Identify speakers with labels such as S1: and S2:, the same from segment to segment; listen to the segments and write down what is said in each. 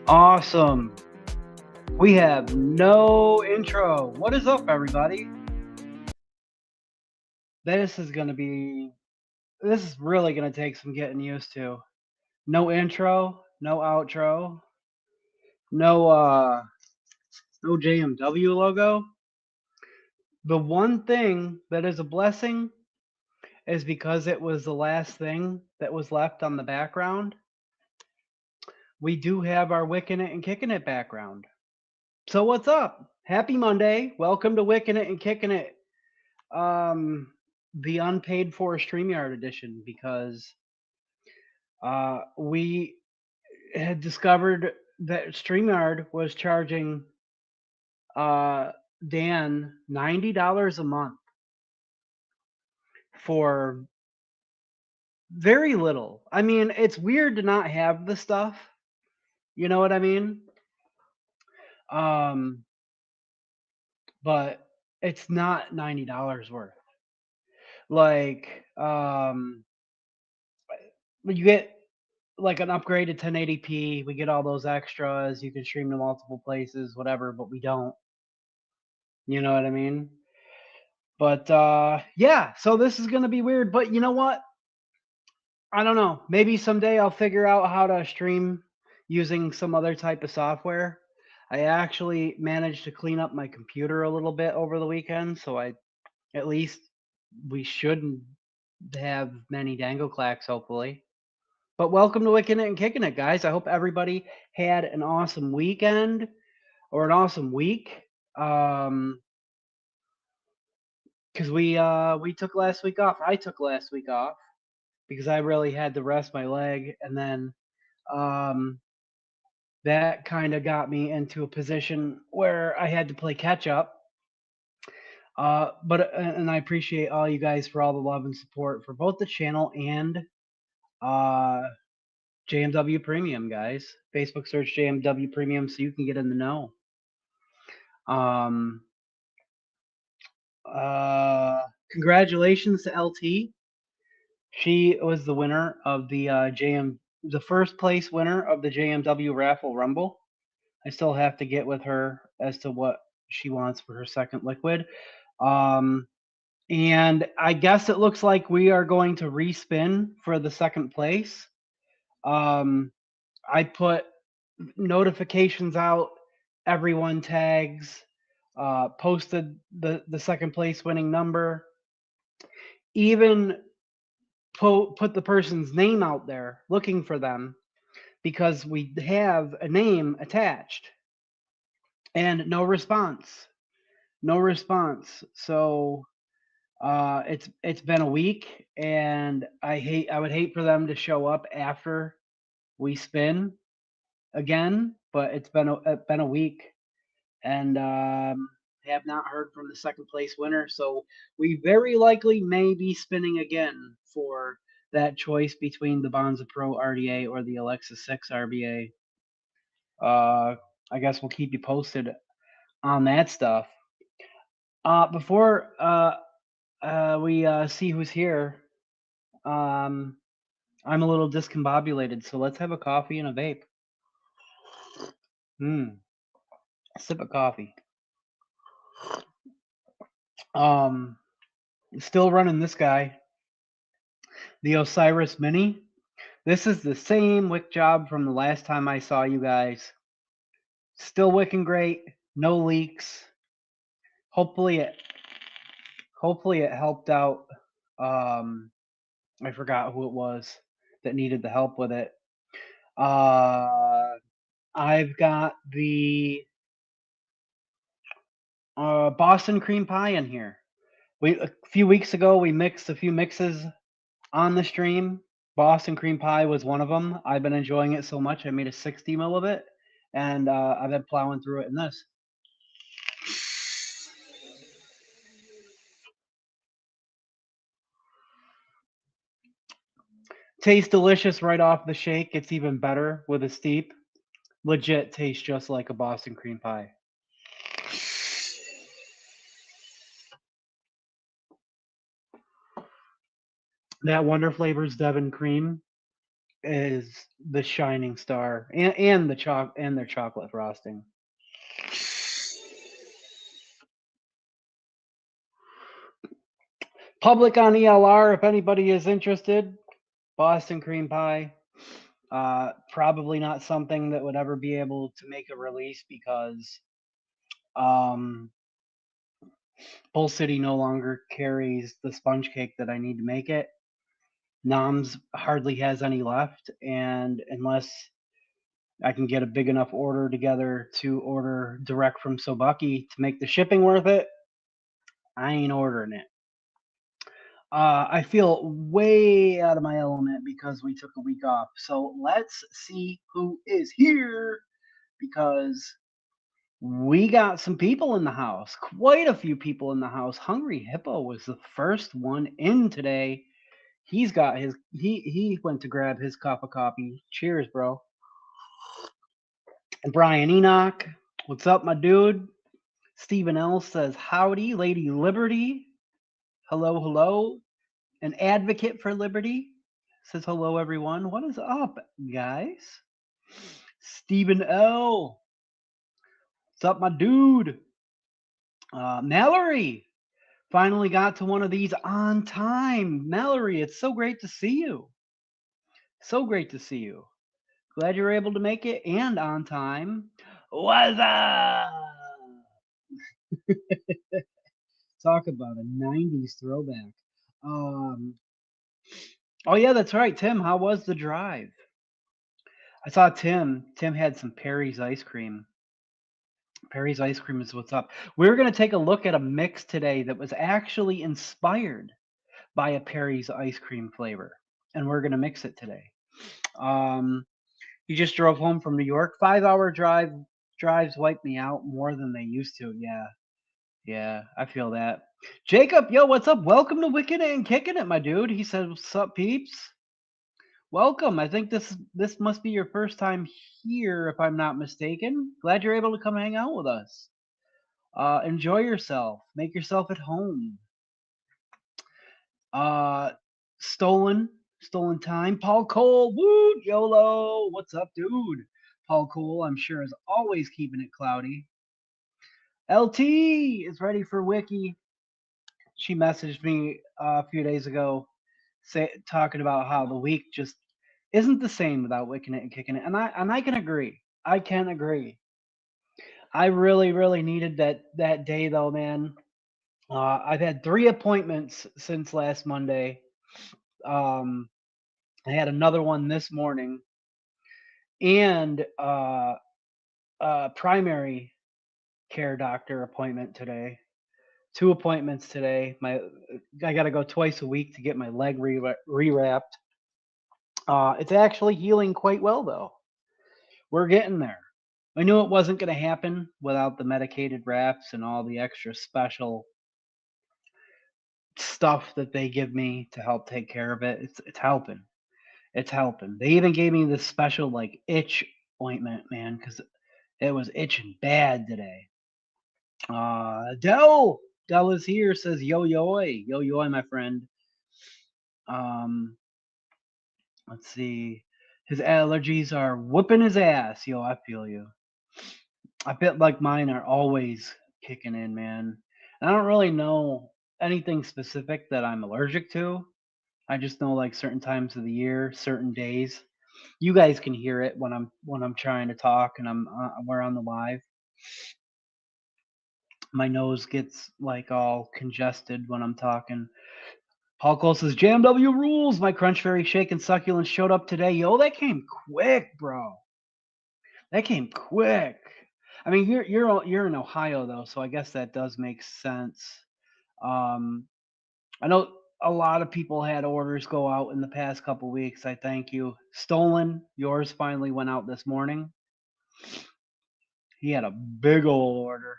S1: Awesome. We have no intro. What is up, everybody? This is really going to take some getting used to. No intro, no outro, no JMW logo. The one thing that is a blessing is because it was the last thing that was left on the background. We do have our Wickin It and Kickin It background. So what's up? Happy Monday. Welcome to Wickin It and Kickin It. The unpaid for StreamYard edition, because we had discovered that StreamYard was charging Dan $90 a month for very little. I mean, it's weird to not have the stuff. You know what I mean? Um, but it's not $90 worth. Like, you get like an upgraded 1080p. We get all those extras. You can stream to multiple places, whatever, but we don't. You know what I mean? But yeah, so this is gonna be weird. But you know what? I don't know. Maybe someday I'll figure out how to stream using some other type of software. I actually managed to clean up my computer a little bit over the weekend, so at least we shouldn't have many dangle clacks, hopefully. But welcome to Wicking It and Kicking It, guys. I hope everybody had an awesome weekend or an awesome week. Because we took last week off. I took last week off because I really had to rest my leg, and then um, that kind of got me into a position where I had to play catch up. And I appreciate all you guys for all the love and support for both the channel and uh, JMW Premium, guys. Facebook search JMW Premium so you can get in the know. Um, Congratulations to LT. She was the winner of the first place winner of the JMW Raffle Rumble. I still have to get with her as to what she wants for her second liquid. And I guess it looks like we are going to respin for the second place. I put notifications out, everyone tags, posted the second place winning number, even put the person's name out there looking for them, because we have a name attached and no response. So it's been a week, and I would hate for them to show up after we spin again, but it's been a week, and have not heard from the second place winner. So we very likely may be spinning again for that choice between the Bonza Pro RDA or the Alexa 6 RBA. I guess we'll keep you posted on that stuff. Before we see who's here, I'm a little discombobulated, so let's have a coffee and a vape. A sip of coffee. Still running this guy, the Osiris Mini. This is the same wick job from the last time I saw you guys. Still wicking great, no leaks. Hopefully it helped out. I forgot who it was that needed the help with it. I've got the Boston cream pie in here. A few weeks ago we mixed a few mixes on the stream. Boston cream pie was one of them. I've been enjoying it so much I made a 60 ml of it, and I've been plowing through it in this. Tastes delicious right off the shake. It's even better with a steep. Legit tastes just like a Boston cream pie. That Wonder Flavors Devon cream is the shining star, and their chocolate frosting. Public on ELR, if anybody is interested. Boston cream pie. Probably not something that would ever be able to make a release because um, Bull City no longer carries the sponge cake that I need to make it. Noms hardly has any left, and unless I can get a big enough order together to order direct from Sobaki to make the shipping worth it, I ain't ordering it. I feel way out of my element because we took a week off. So let's see who is here because we got some people in the house. Quite a few people in the house. Hungry Hippo was the first one in today. He's got his he went to grab his cup of coffee. Cheers, bro. And Brian Enoch, what's up, my dude? Stephen L says howdy, Lady Liberty. Hello, hello. An advocate for liberty says hello, everyone. What is up, guys? Stephen L. What's up, my dude? Mallory finally got to one of these on time. Mallory, it's so great to see you. So great to see you. Glad you're able to make it and on time. What's up? Talk about a 90s throwback. Oh yeah, that's right. Tim, how was the drive? I saw Tim. Tim had some Perry's ice cream. Perry's ice cream is what's up. We're going to take a look at a mix today that was actually inspired by a Perry's ice cream flavor, and we're going to mix it today. He just drove home from New York. 5-hour drives wipe me out more than they used to. Yeah, I feel that. Jacob, yo, what's up? Welcome to Wickin It and Kickin It, my dude. He said, "What's up, peeps? Welcome. I think this must be your first time here, if I'm not mistaken. Glad you're able to come hang out with us. Enjoy yourself. Make yourself at home. Uh, stolen time. Paul Cole, woo, YOLO. What's up, dude? Paul Cole, I'm sure, is always keeping it cloudy. LT is ready for Wiki. She messaged me a few days ago, talking about how the week just isn't the same without Wicking It and Kicking It, and I can agree. I can agree. I really, really needed that day though, man. I've had 3 appointments since last Monday. Um, I had another one this morning, and primary care doctor appointment today. 2 appointments today. I got to go twice a week to get my leg rewrapped. It's actually healing quite well though. We're getting there. I knew it wasn't going to happen without the medicated wraps and all the extra special stuff that they give me to help take care of it. It's helping. It's helping. They even gave me this special like itch ointment, man, because it was itching bad today. Dell is here. Says yo, my friend. Um, let's see. His allergies are whooping his ass. Yo, I feel you. I feel like mine are always kicking in, man. And I don't really know anything specific that I'm allergic to. I just know like certain times of the year, certain days. You guys can hear it when I'm trying to talk and we're on the live. My nose gets like all congested when I'm talking. Paul Cole says, JMW rules. My Crunch Fairy Shake and Succulent showed up today. Yo, that came quick, bro. That came quick. I mean, you're in Ohio though, so I guess that does make sense. Um, I know a lot of people had orders go out in the past couple weeks. I thank you. Stolen, yours finally went out this morning. He had a big old order.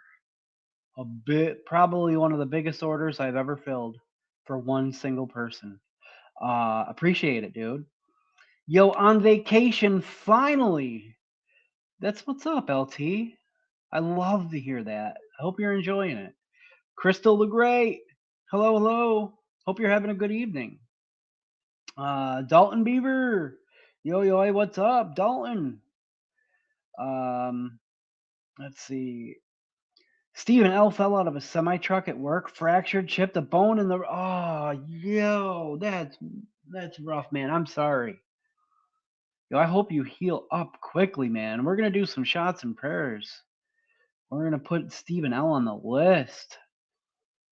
S1: Probably one of the biggest orders I've ever filled for one single person. Appreciate it, dude. Yo, on vacation finally. That's what's up, LT. I love to hear that. I hope you're enjoying it. Crystal the Great. Hello, hello. Hope you're having a good evening. Dalton Beaver. Yo, yo, what's up, Dalton? Um, let's see. Stephen L. fell out of a semi truck at work, fractured, chipped a bone in the. Oh, yo, that's rough, man. I'm sorry. Yo, I hope you heal up quickly, man. We're gonna do some shots and prayers. We're gonna put Stephen L. on the list.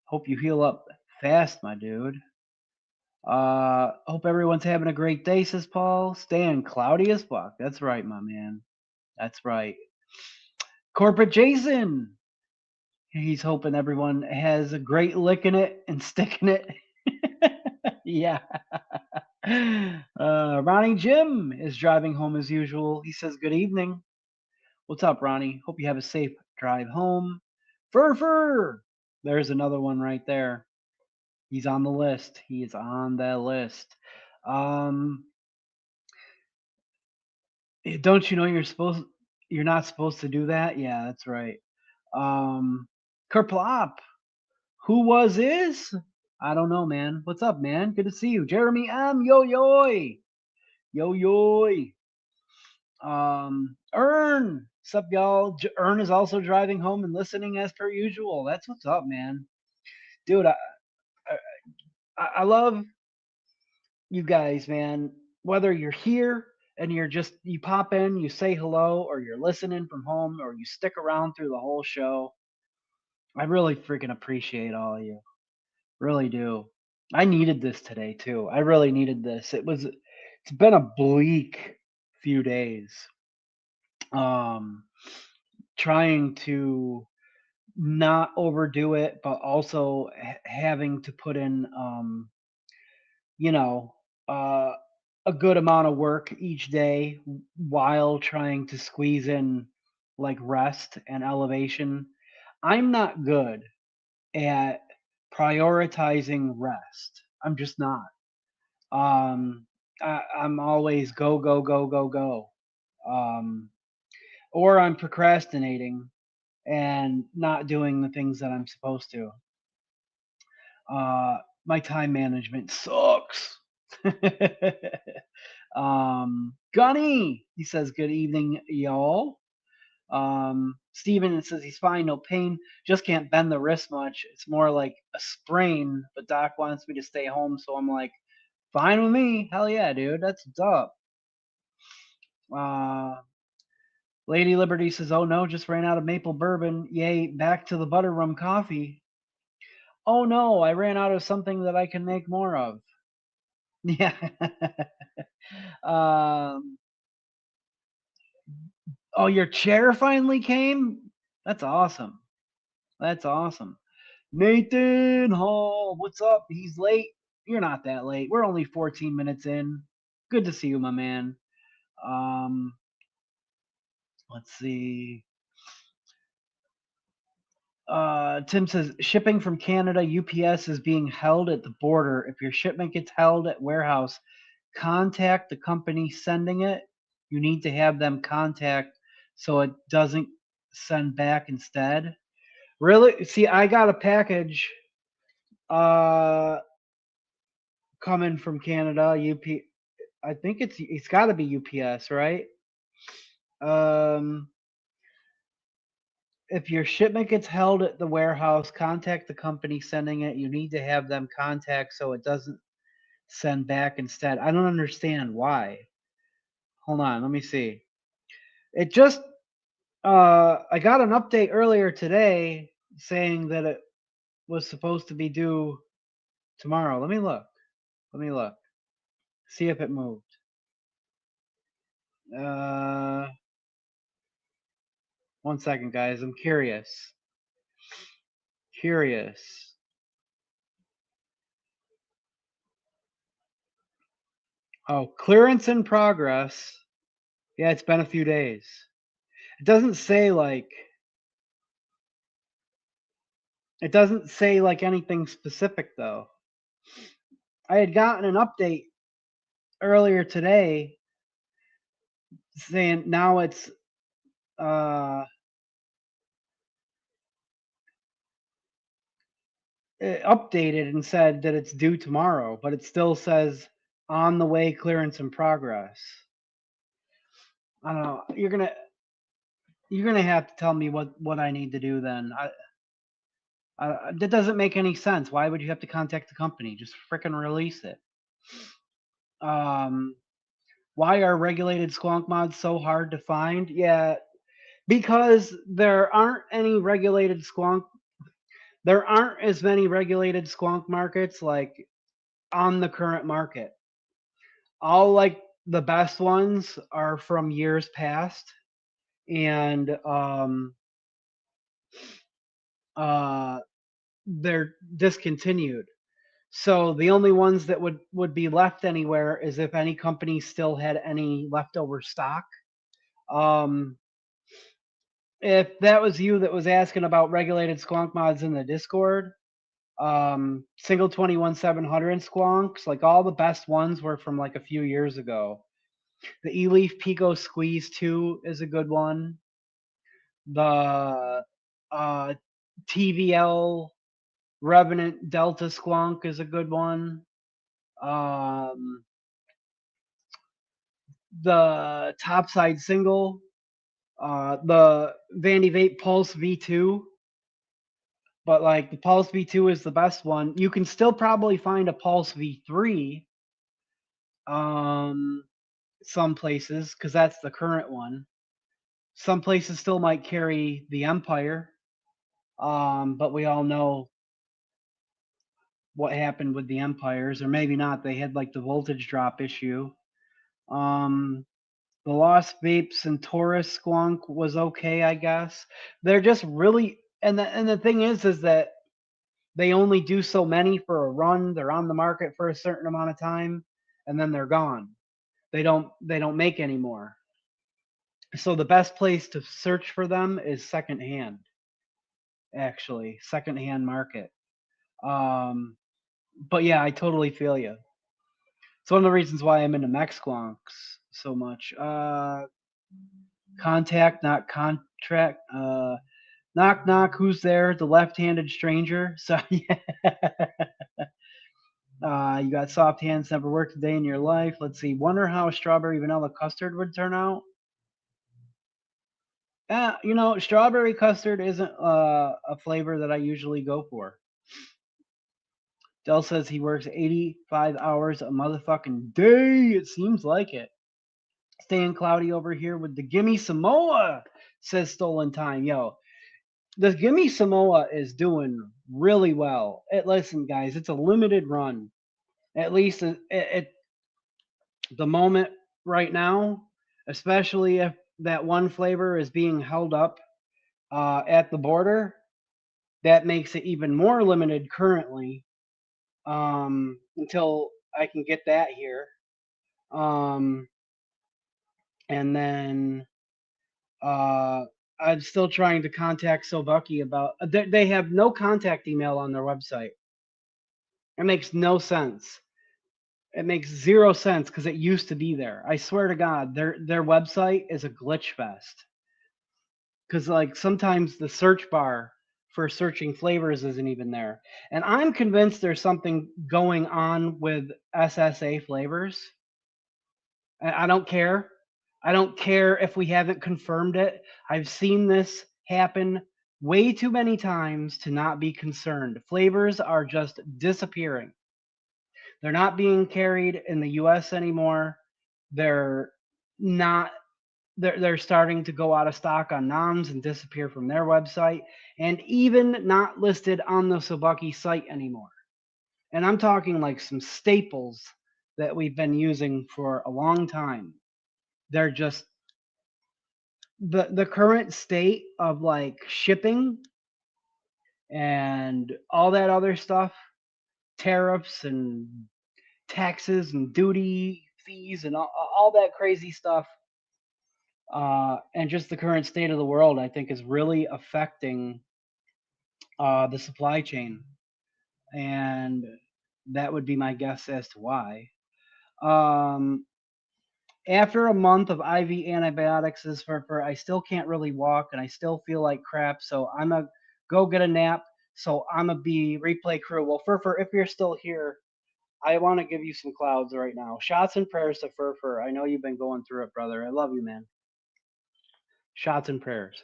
S1: Hope you heal up fast, my dude. Hope everyone's having a great day, says Paul. Staying cloudy as fuck. That's right, my man. That's right. Corporate Jason. He's hoping everyone has a great licking it and sticking it. Yeah. Ronnie Jim is driving home as usual. He says, good evening. What's up, Ronnie? Hope you have a safe drive home. Fur. There's another one right there. He's on the list. He is on the list. Don't you know you're not supposed to do that? Yeah, that's right. Kerplop. Who was is? I don't know, man. What's up, man? Good to see you. Jeremy M. Yo yoy. Yo yoy. Ern. What's up, y'all? Ern is also driving home and listening as per usual. That's what's up, man. Dude, I love you guys, man. Whether you're here and you pop in, you say hello, or you're listening from home, or you stick around through the whole show. I really freaking appreciate all of you. Really do. I needed this today too. I really needed this. It's been a bleak few days. Um Trying to not overdo it, but also having to put in you know, uh a good amount of work each day while trying to squeeze in like rest and elevation. I'm not good at prioritizing rest. I'm just not. I'm always go, go, go, go, go. Um, or I'm procrastinating and not doing the things that I'm supposed to. My time management sucks. Gunny, he says, good evening, y'all. Steven says he's fine, no pain, just can't bend the wrist much. It's more like a sprain, but doc wants me to stay home, so I'm like, fine with me. Hell yeah, dude. That's what's up. Lady Liberty says, oh no, just ran out of maple bourbon. Yay, back to the butter rum coffee. Oh no, I ran out of something that I can make more of. Yeah. um, oh, your chair finally came? That's awesome. That's awesome. Nathan Hall, what's up? He's late. You're not that late. We're only 14 minutes in. Good to see you, my man. Um, let's see. Tim says shipping from Canada, UPS is being held at the border. If your shipment gets held at warehouse, contact the company sending it. You need to have them contact so it doesn't send back instead. Really? See, I got a package coming from Canada, I think it's got to be UPS, right? Um if your shipment gets held at the warehouse, contact the company sending it. You need to have them contact so it doesn't send back instead. I don't understand why. Hold on, let me see. It just I got an update earlier today saying that it was supposed to be due tomorrow. Let me look. Let me look. See if it moved. Uh 1 second, guys. I'm curious. Curious. Oh, clearance in progress. Yeah, it's been a few days. It doesn't say like anything specific though. I had gotten an update earlier today saying now it's uh updated and said that it's due tomorrow, but it still says on the way, clearance in progress. I don't know. You're gonna have to tell me what I need to do then. That doesn't make any sense. Why would you have to contact the company? Just frickin' release it. Um, why are regulated squonk mods so hard to find? Yeah, because there aren't as many regulated squonk markets like on the current market. All like the best ones are from years past, and uh they're discontinued. So the only ones that would be left anywhere is if any company still had any leftover stock. Um, if that was you that was asking about regulated squonk mods in the Discord, single 21700 squonks, like all the best ones were from like a few years ago. The E-Leaf Pico Squeeze 2 is a good one. The uh, TVL Revenant Delta Squonk is a good one. Um, the topside single, the Vandy Vape Pulse V2, but like the Pulse V2 is the best one. You can still probably find a Pulse V3, um, some places because that's the current one. Some places still might carry the Empire, but we all know what happened with the Empires, or maybe not. They had like the voltage drop issue. Um, The Lost Vapes and Taurus Squonk was okay, I guess. They're just really, and the thing is that they only do so many for a run. They're on the market for a certain amount of time, and then they're gone. They don't make any more. So the best place to search for them is secondhand. Actually, secondhand market. Um, but yeah, I totally feel you. It's one of the reasons why I'm into mech squonks so much. Contact, not contract. Knock knock, who's there? The left-handed stranger. So yeah. You got soft hands, never worked a day in your life. Let's see. Wonder how a strawberry vanilla custard would turn out. Strawberry custard isn't a flavor that I usually go for. Dell says he works 85 hours a motherfucking day. It seems like it. Staying cloudy over here with the Gimme Samoa, says Stolen Time. Yo, the Gimme Samoa is doing really well. Listen, guys, it's a limited run. At least at the moment right now, especially if that one flavor is being held up at the border, that makes it even more limited currently, until I can get that here. Um, and then uh, I'm still trying to contact Sobaki about. They have no contact email on their website. It makes no sense. It makes zero sense because it used to be there. I swear to God, their website is a glitch fest. Because like sometimes the search bar for searching flavors isn't even there, and I'm convinced there's something going on with SSA flavors. I don't care. I don't care if we haven't confirmed it. I've seen this happen way too many times to not be concerned. Flavors are just disappearing. They're not being carried in the US anymore. They're not they're starting to go out of stock on noms and disappear from their website, and even not listed on the Sobaki site anymore. And I'm talking like some staples that we've been using for a long time. They're just the current state of like shipping and all that other stuff, tariffs and taxes and duty fees and all that crazy stuff, and just the current state of the world, I think, is really affecting the supply chain, and that would be my guess as to why. Um, After a month of IV antibiotics, I still can't really walk, and I still feel like crap. So I'm gonna go get a nap. So I'm gonna be replay crew. Well, Furfur, if you're still here, I want to give you some clouds right now. Shots and prayers to Furfur. I know you've been going through it, brother. I love you, man. Shots and prayers.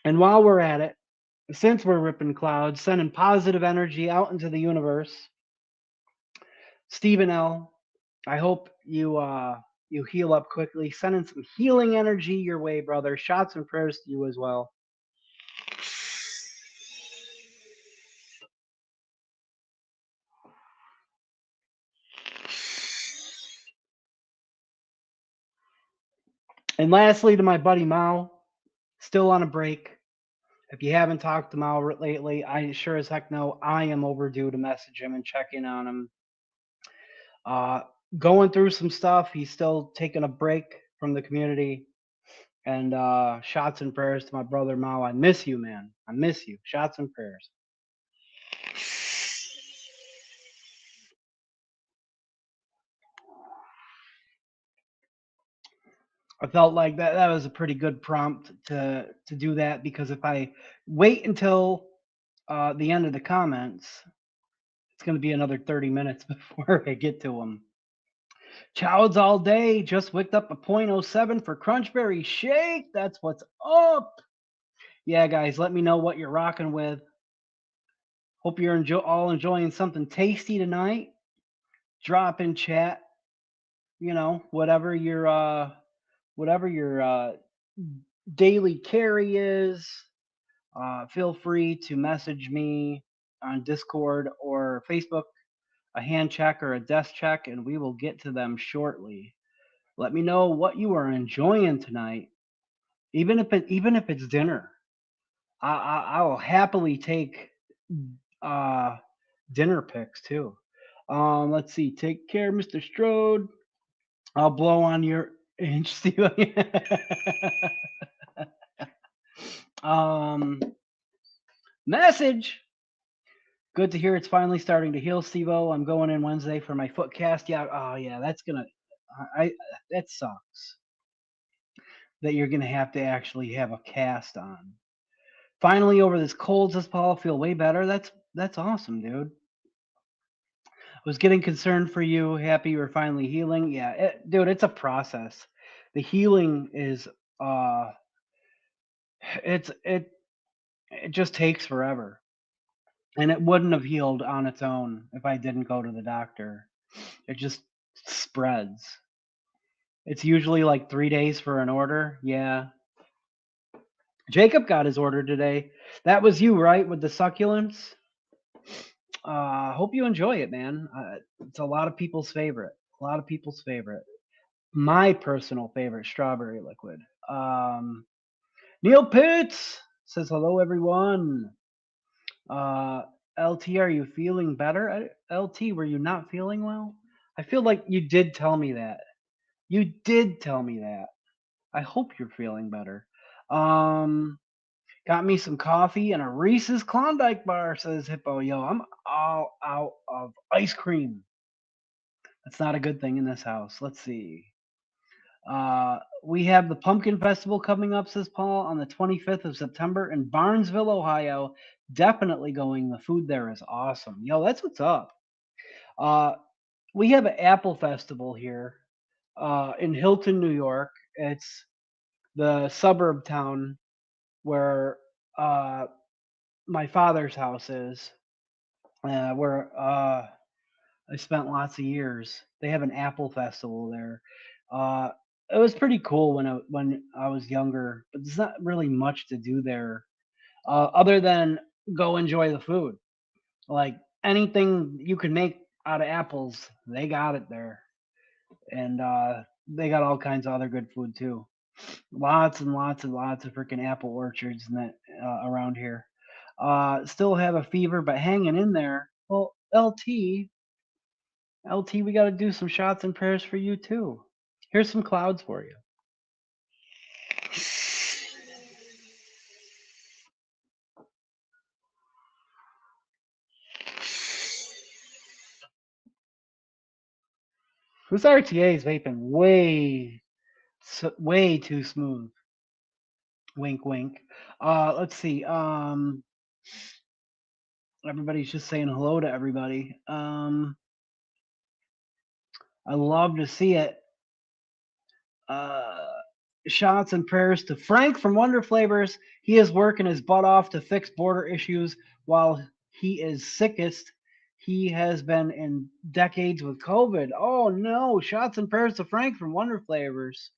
S1: And while we're at it, since we're ripping clouds, sending positive energy out into the universe, Stephen L., I hope you heal up quickly. Sending some healing energy your way, brother. Shots and prayers to you as well. And lastly, to my buddy Mao, still on a break. If you haven't talked to Mao lately, I sure as heck know I am overdue to message him and check in on him. Uh, Going through some stuff. He's still taking a break from the community. And shots and prayers to my brother Mao. I miss you, man. I miss you. Shots and prayers. I felt like that was a pretty good prompt to do that, because if I wait until the end of the comments, it's going to be another 30 minutes before I get to them. Chowds all day. Just wicked up a .07 for Crunchberry Shake. That's what's up. Yeah, guys, let me know what you're rocking with. Hope you're all enjoying something tasty tonight. Drop in chat. You know, whatever your daily carry is. Feel free to message me on Discord or Facebook, a hand check or a desk check, and we will get to them shortly. Let me know what you are enjoying tonight, even if it's dinner. I will happily take uh, dinner picks too. Let's see. Take care, Mr. Strode. I'll blow on your inch, Steve. um, Message. Good to hear it's finally starting to heal, Stevo. I'm going in Wednesday for my foot cast. Yeah, oh yeah, that's gonna. I that sucks. That you're gonna have to actually have a cast on. Finally, over this cold, says Paul, feel way better. That's awesome, dude. Was getting concerned for you. Happy you're finally healing. Yeah, dude, it's a process. The healing is uh, it's it just takes forever, and it wouldn't have healed on its own if I didn't go to the doctor. It just spreads. It's usually like 3 days for an order. Yeah. Jacob got his order today. That was you, right? With the succulents. Hope you enjoy it, man. It's a lot of people's favorite. A lot of people's favorite. My personal favorite, strawberry liquid. Neil Pitts says hello, everyone. Uh, LT, are you feeling better? LT, were you not feeling well? I feel like you did tell me that. You did tell me that. I hope you're feeling better. Um, Got me some coffee and a Reese's Klondike bar, says Hippo. Yo, I'm all out of ice cream. That's not a good thing in this house. Let's see. We have the Pumpkin Festival coming up, says Paul, on the 25th of September in Barnesville, Ohio. Definitely going. The food there is awesome. Yo, that's what's up. Uh, we have an Apple Festival here in Hilton, New York. It's the suburb town where my father's house is, where I spent lots of years. They have an apple festival there. Uh, it was pretty cool when I was younger, but there's not really much to do there other than go enjoy the food. Like anything you can make out of apples, they got it there, and they got all kinds of other good food too. Lots and lots and lots of freaking apple orchards and that around here. Still have a fever, but hanging in there. Well, LT, we got to do some shots and prayers for you too. Here's some clouds for you. This RTA is vaping way too smooth. Wink, wink. Let's see. Everybody's just saying hello to everybody. I love to see it. Uh, Shots and prayers to Frank from Wonder Flavors. He is working his butt off to fix border issues while he is sickest he has been in decades with COVID. Oh no! Shots and prayers to Frank from Wonder Flavors.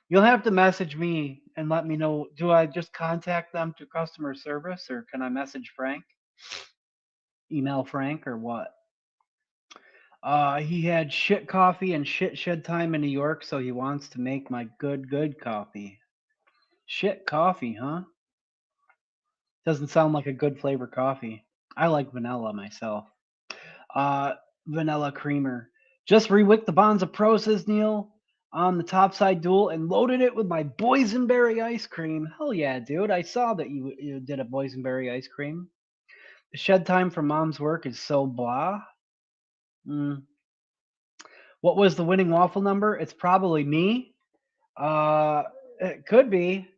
S1: You'll have to message me and let me know. Do I just contact them to customer service or can I message Frank? Email Frank or what? He had shit coffee and shit shed time in New York, so he wants to make my good coffee. Shit coffee, huh? Doesn't sound like a good flavor coffee. I like vanilla myself. Uh, Vanilla creamer. Just rewicked the Bonza Pro, says Neil, on the topside duel and loaded it with my boysenberry ice cream. Hell yeah, dude. I saw that you did a boysenberry ice cream. The shed time from mom's work is so blah. Mm. What was the winning waffle number? It's probably me. Uh, it could be.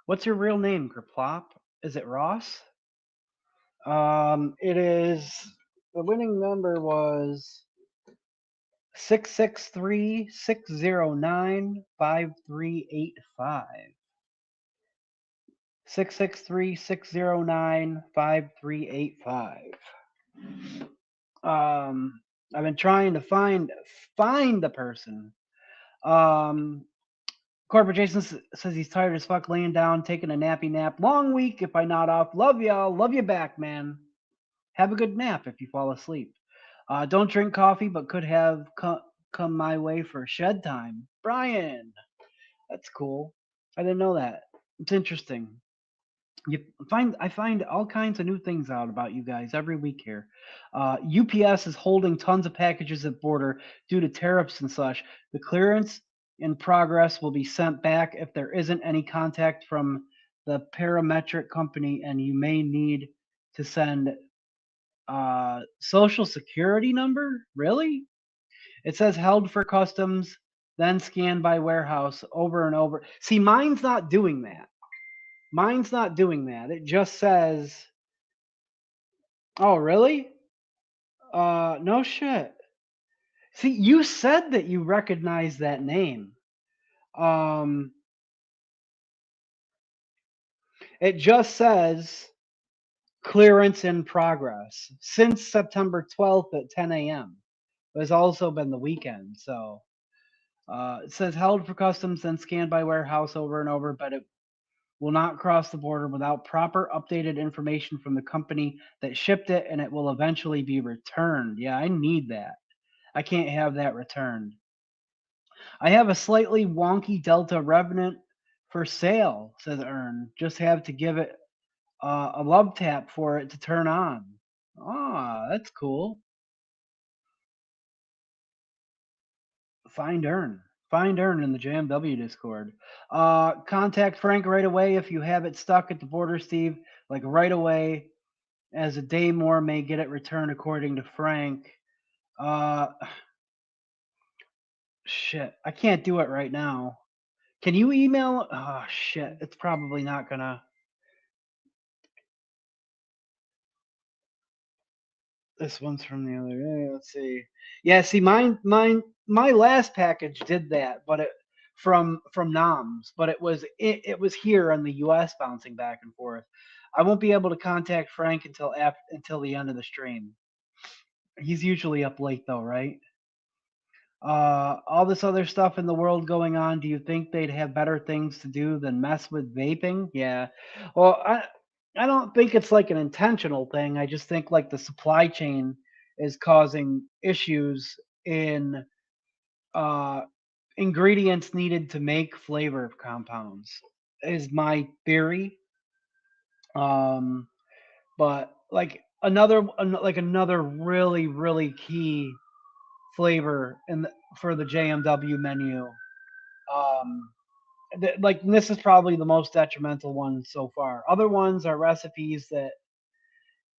S1: What's your real name, Kerplop? Is it Ross? It is. The winning number was 663-609-5385. 663-609-5385. I've been trying to find the person. Um, Corporate Jason says he's tired as fuck, laying down, taking a nappy nap. Long week if I nod off. Love y'all. Love you back, man. Have a good nap if you fall asleep. Don't drink coffee, but could have come my way for shed time. Brian, that's cool. I didn't know that. It's interesting. I find all kinds of new things out about you guys every week here. UPS is holding tons of packages at border due to tariffs and such. The clearance in progress will be sent back if there isn't any contact from the parametric company, and you may need to send social security number. Really? It says held for customs, then scanned by warehouse over and over. See, mine's not doing that. Mine's not doing that. It just says, "Oh, really? No shit." See, you said that you recognize that name. Um, it just says clearance in progress since September 12th at 10 a.m. It has also been the weekend, so it says held for customs, then scanned by warehouse over and over, but it will not cross the border without proper updated information from the company that shipped it, and it will eventually be returned. Yeah, I need that. I can't have that returned. I have a slightly wonky Delta Revenant for sale, says Ern. Just have to give it a love tap for it to turn on. Ah, that's cool. Find Ern. Find Ern in the JMW Discord. Contact Frank right away if you have it stuck at the border, Steve. Like right away, as a day more may get it returned according to Frank. Uh, Shit, I can't do it right now. Can you email? Oh shit, it's probably not gonna. This one's from the other day. Let's see. Yeah, see, my last package did that, but it from Noms, but it was here in the U.S. bouncing back and forth. I won't be able to contact Frank until the end of the stream. He's usually up late though, right? All this other stuff in the world going on. Do you think they'd have better things to do than mess with vaping? Yeah. Well, I don't think it's like an intentional thing. I just think like the supply chain is causing issues in uh, ingredients needed to make flavor compounds. Is my theory. Um, but like another really key flavor for the JMW menu. Um, like this is probably the most detrimental one so far. Other ones are recipes that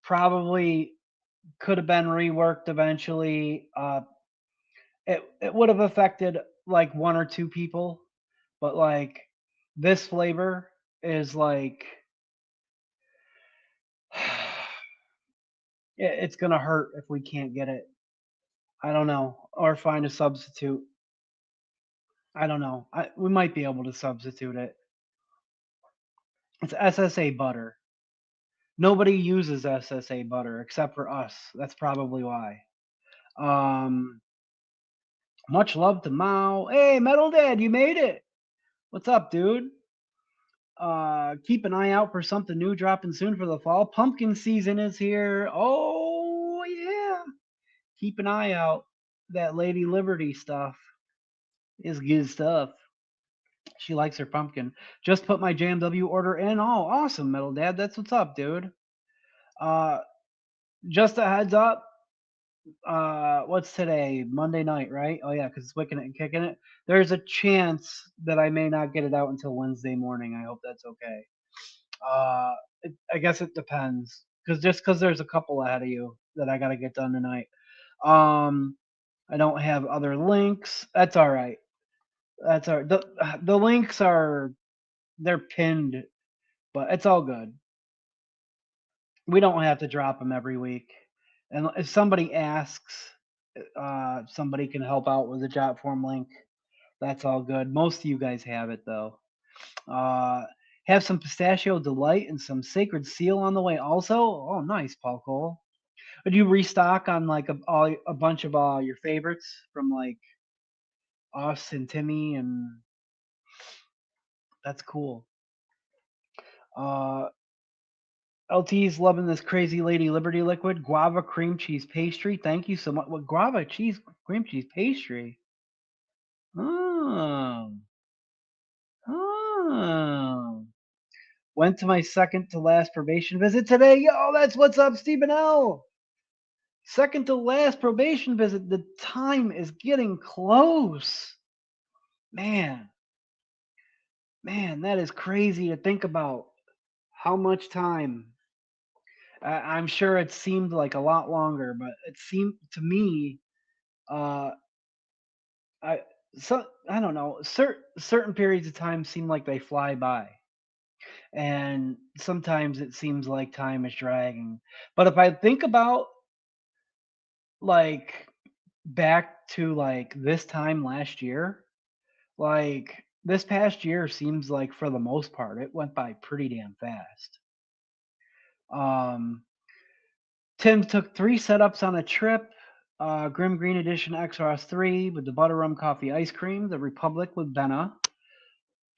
S1: probably could have been reworked eventually. it would have affected like one or two people, but like this flavor is like it's gonna hurt if we can't get it. I don't know, or find a substitute. I don't know. We might be able to substitute it. It's SSA butter. Nobody uses SSA butter except for us. That's probably why. Um, much love to Mao. Hey, Metal Dad, you made it. What's up, dude? Keep an eye out for something new dropping soon for the fall. Pumpkin season is here. Oh yeah. Keep an eye out. That Lady Liberty stuff is good stuff. She likes her pumpkin. Just put my JMW order in. Oh, awesome, Metal Dad. That's what's up, dude. Uh, just a heads up. What's today? Monday night, right? Oh yeah, because it's Wickin It and Kicking It. There's a chance that I may not get it out until Wednesday morning. I hope that's okay. I guess it depends, because there's a couple ahead of you that I gotta get done tonight. Um, I don't have other links. That's all right. That's all right. The links they're pinned, but it's all good. We don't have to drop them every week. And if somebody asks, somebody can help out with the job form link. That's all good. Most of you guys have it though. Uh, have some pistachio delight and some sacred seal on the way. Also, oh nice, Paul Cole. Would you restock on like a bunch of your favorites from like us and Timmy, and that's cool. Uh, LT's loving this crazy Lady Liberty liquid guava cream cheese pastry. Thank you so much. What guava cheese cream cheese pastry? Oh, oh. Went to my second to last probation visit today. Yo, that's what's up, Stephen L. Second to last probation visit. The time is getting close. Man, man, that is crazy to think about. How much time? I'm sure it seemed like a lot longer, but it seemed to me, uh, I I don't know. Certain periods of time seem like they fly by, and sometimes it seems like time is dragging. But if I think about like back to like this time last year, like this past year seems like for the most part it went by pretty damn fast. Um, Tim took 3 setups on a trip. Grim Green Edition XRS 3 with the butter rum coffee ice cream, the Republic with Benna,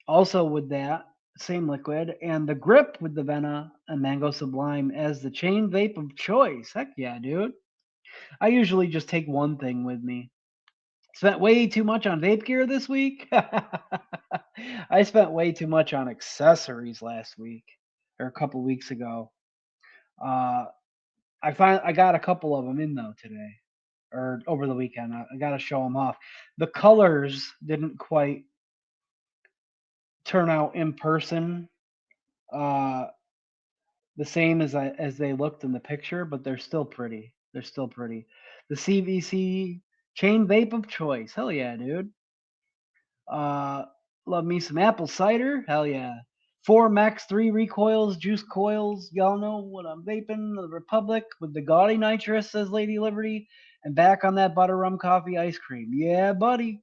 S1: also with that same liquid, and the Grip with the Benna and Mango Sublime as the chain vape of choice. Heck yeah, dude. I usually just take one thing with me. Spent way too much on vape gear this week. I spent way too much on accessories last week or a couple weeks ago. Uh, I got a couple of them in though today or over the weekend. I got to show them off. The colors didn't quite turn out in person uh, the same as they looked in the picture, but they're still pretty. They're still pretty. The CVC chain vape of choice. Hell yeah, dude. Uh, love me some apple cider. Hell yeah. 4 Max 3 recoils, juice coils. Y'all know what I'm vaping. The Republic with the gaudy nitrous, says Lady Liberty. And back on that butter rum coffee ice cream. Yeah, buddy.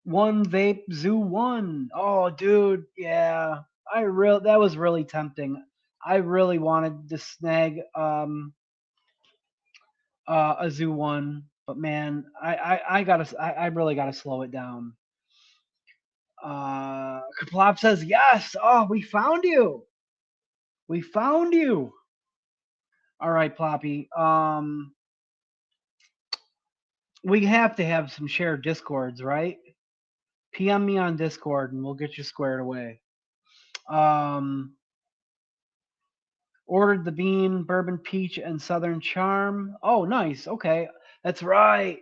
S1: One vape zoo one. Oh, dude. Yeah. That was really tempting. I really wanted to snag a zoo one, but man, I really gotta slow it down. Kaplop says yes. Oh, we found you. We found you. All right, Ploppy. We have to have some shared discords, right? PM me on Discord and we'll get you squared away. Um, ordered the bean, bourbon peach, and southern charm. Oh, nice. Okay, that's right.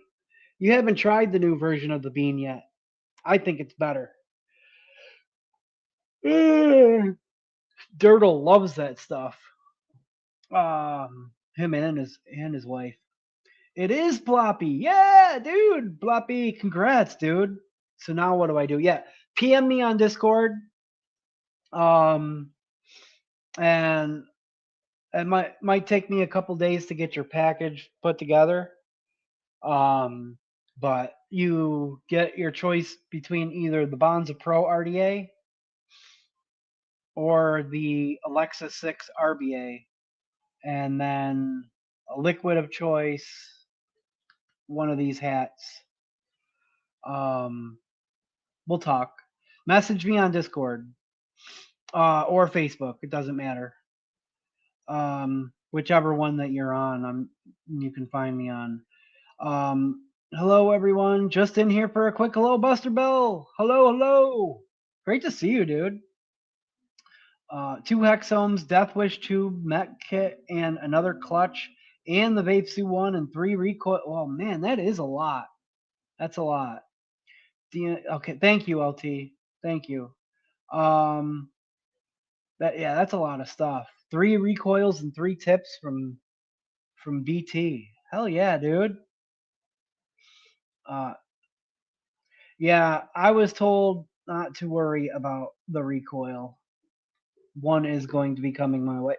S1: You haven't tried the new version of the bean yet. I think it's better. Dirtle loves that stuff. Him and his wife. It is Bloppy. Yeah, dude. Bloppy, congrats, dude. So now what do I do? Yeah, PM me on Discord. Um, and it might take me a couple days to get your package put together. Um, but you get your choice between either the Bonza Pro RDA or the Alexa 6 RBA, and then a liquid of choice, one of these hats. We'll talk. Message me on Discord or Facebook. It doesn't matter. Whichever one that you're on, you can find me on. Hello, everyone. Just in here for a quick hello, Buster Bell. Hello, hello. Great to see you, dude. 2 hexomes, Death Wish 2 Met Kit, and another clutch, and the Vapesu 1, and 3 recoil. Oh, man, that is a lot. That's a lot. Okay, thank you, LT. Thank you. That's a lot of stuff. 3 recoils and 3 tips from BT. Hell yeah, dude. Yeah, I was told not to worry about the recoil. One is going to be coming my way.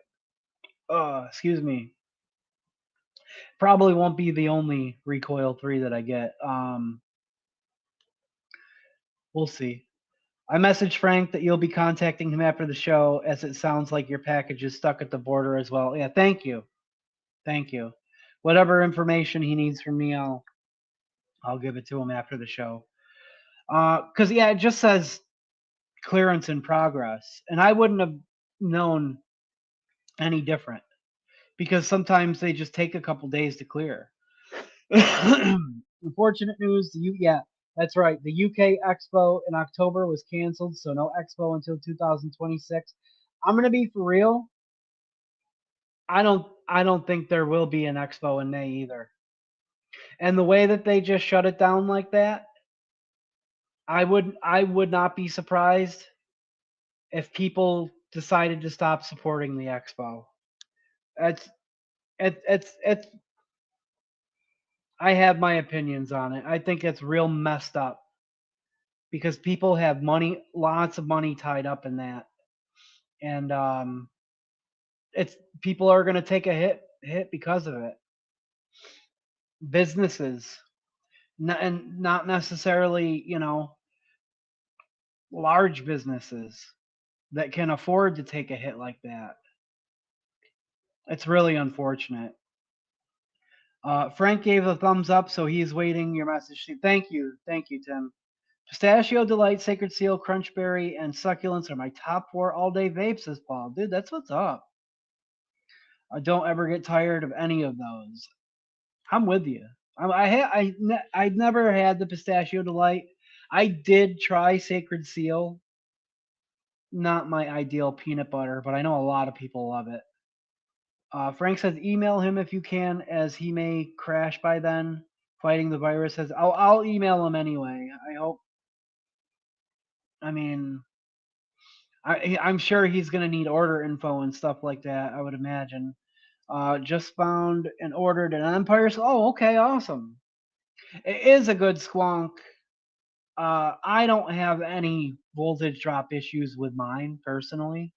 S1: Excuse me. Probably won't be the only recoil 3 that I get. We'll see. I messaged Frank that you'll be contacting him after the show, as it sounds like your package is stuck at the border as well. Yeah, thank you. Thank you. Whatever information he needs from me, I'll give it to him after the show. Because yeah, it just says clearance in progress, and I wouldn't have known any different, because sometimes they just take a couple days to clear. Unfortunate news. Yeah, that's right. The UK Expo in October was canceled, so no Expo until 2026. I'm gonna be for real. I don't think there will be an Expo in May either. And the way that they just shut it down like that, I would not be surprised if people decided to stop supporting the Expo. It's I have my opinions on it. I think it's real messed up because people have money, lots of money tied up in that, and it's people are going to take a hit because of it. Businesses, and not necessarily, large businesses that can afford to take a hit like that. It's really unfortunate. Frank gave a thumbs up, so he's waiting your message. Thank you, Tim. Pistachio Delight, Sacred Seal, Crunchberry, and Succulents are my top 4 all-day vapes, says Paul. Dude, that's what's up. I don't ever get tired of any of those. I'm with you. I never had the Pistachio Delight. I did try Sacred Seal. Not my ideal peanut butter, but I know a lot of people love it. Frank says, email him if you can, as he may crash by then. Fighting the virus says, I'll email him anyway. I hope. I mean, I'm sure he's going to need order info and stuff like that, I would imagine. Just found and ordered an Empire. Oh, okay, awesome. It is a good squonk. I don't have any voltage drop issues with mine personally.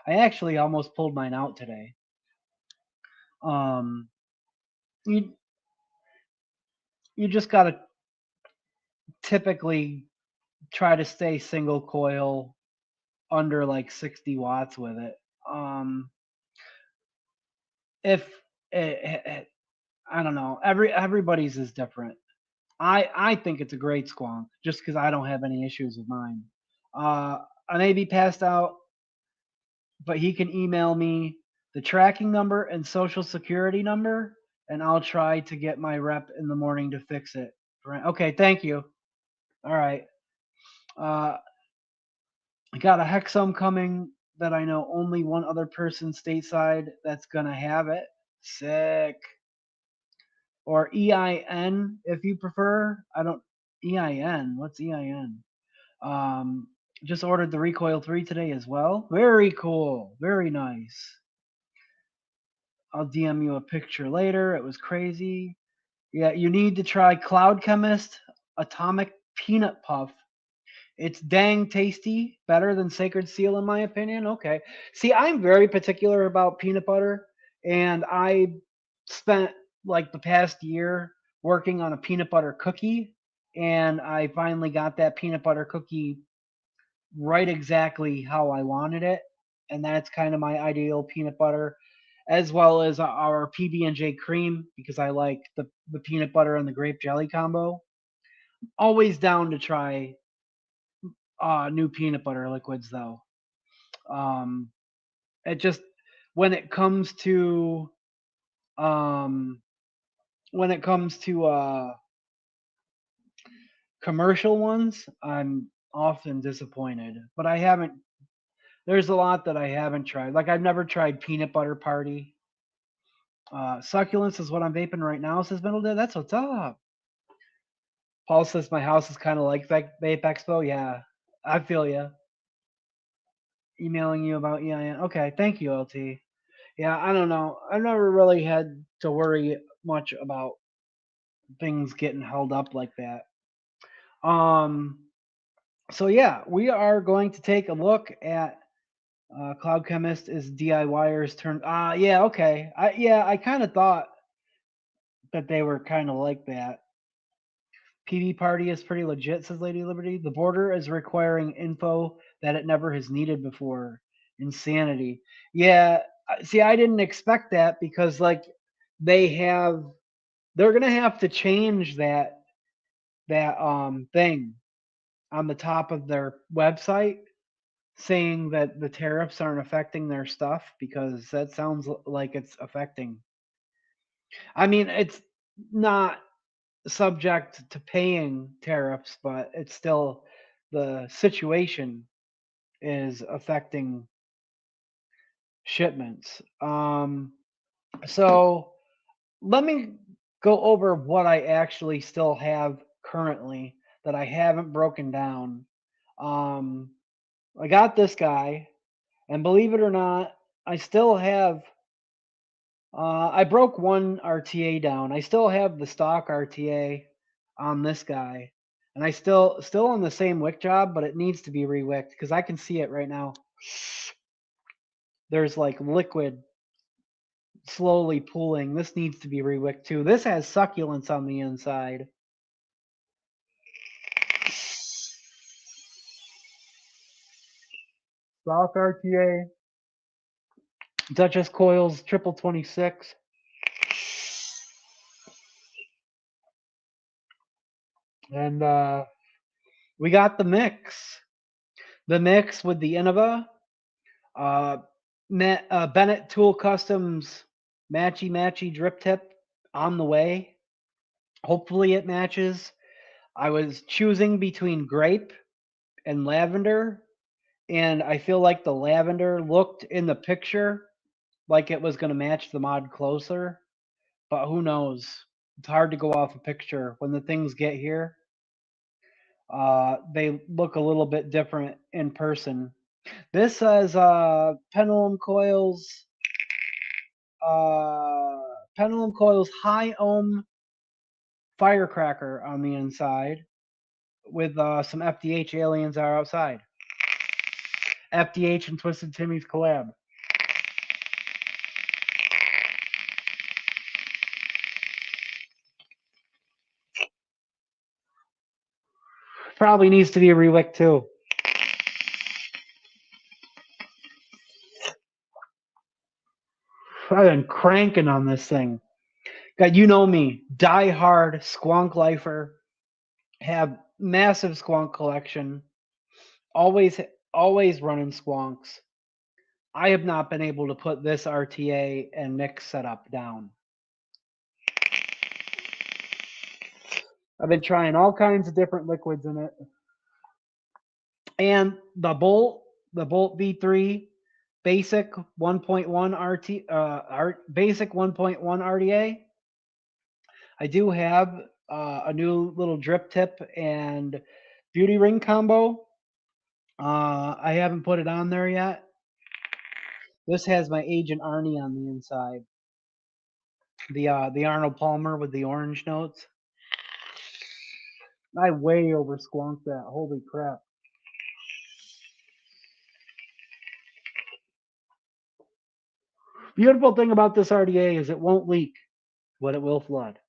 S1: I actually almost pulled mine out today. You just gotta typically try to stay single coil under like 60 watts with it. If I don't know, everybody's is different. I think it's a great squonk just because I don't have any issues with mine. I may be passed out, but he can email me the tracking number and social security number, and I'll try to get my rep in the morning to fix it. Okay, thank you. All right. I got a hexome coming that I know only one other person stateside that's gonna have it. Sick. Or EIN if you prefer. I don't EIN. What's EIN? Just ordered the Recoil 3 today as well. Very cool. Very nice. I'll DM you a picture later. It was crazy. Yeah, you need to try Cloud Chemist Atomic Peanut Puff. It's dang tasty, better than Sacred Seal in my opinion. Okay. See, I'm very particular about peanut butter, and I spent like the past year working on a peanut butter cookie, and I finally got that peanut butter cookie right exactly how I wanted it, and that's kind of my ideal peanut butter, as well as our PB&J cream because I like the peanut butter and the grape jelly combo. Always down to try new peanut butter liquids though. Um, it just when it comes to um, when it comes to commercial ones, I'm often disappointed. But I haven't. There's a lot that I haven't tried. Like I've never tried peanut butter party. Succulents is what I'm vaping right now, says Middleton. That's what's up. Paul says my house is kind of like Vape Expo. Yeah, I feel you. Emailing you about EIN. Okay, thank you, LT. Yeah, I don't know. I've never really had to worry much about things getting held up like that. Um, so yeah, we are going to take a look at Cloud Chemist is DIYers turn. Yeah, okay. I kind of thought that they were kind of like that. PV Party is pretty legit, says Lady Liberty. The border is requiring info that it never has needed before. Insanity. Yeah, see, I didn't expect that because like they have, they're gonna have to change that thing on the top of their website saying that the tariffs aren't affecting their stuff because that sounds like it's affecting. I mean, it's not subject to paying tariffs, but it's still the situation is affecting shipments. So let me go over what I actually still have currently that I haven't broken down. Um, I got this guy, and believe it or not, I still have. I broke one RTA down. I still have the stock RTA on this guy, and I still on the same wick job, but it needs to be rewicked because I can see it right now. There's like liquid slowly pooling. This needs to be rewicked too. This has succulents on the inside. Stock RTA, Duchess coils, triple 26. And we got the mix. The mix with the Innova. Uh, Bennett Tool Customs matchy matchy drip tip on the way. Hopefully it matches. I was choosing between grape and lavender, and I feel like the lavender looked in the picture like it was going to match the mod closer, but who knows? It's hard to go off a picture. When the things get here, they look a little bit different in person. This says uh, pendulum coils high ohm firecracker on the inside with some FDH aliens are outside. FDH and Twisted Timmy's collab. Probably needs to be rewicked too. I've been cranking on this thing. God, you know me, die hard squonk lifer, have massive squonk collection, always always running squonks. I have not been able to put this RTA and mix setup down. I've been trying all kinds of different liquids in it. And the Bolt V3 basic 1.1 basic 1.1 RDA. I do have a new little drip tip and beauty ring combo. I haven't put it on there yet. This has my Agent Arnie on the inside. The Arnold Palmer with the orange notes. I way over squonked that. Holy crap. Beautiful thing about this RDA is it won't leak, but it will flood.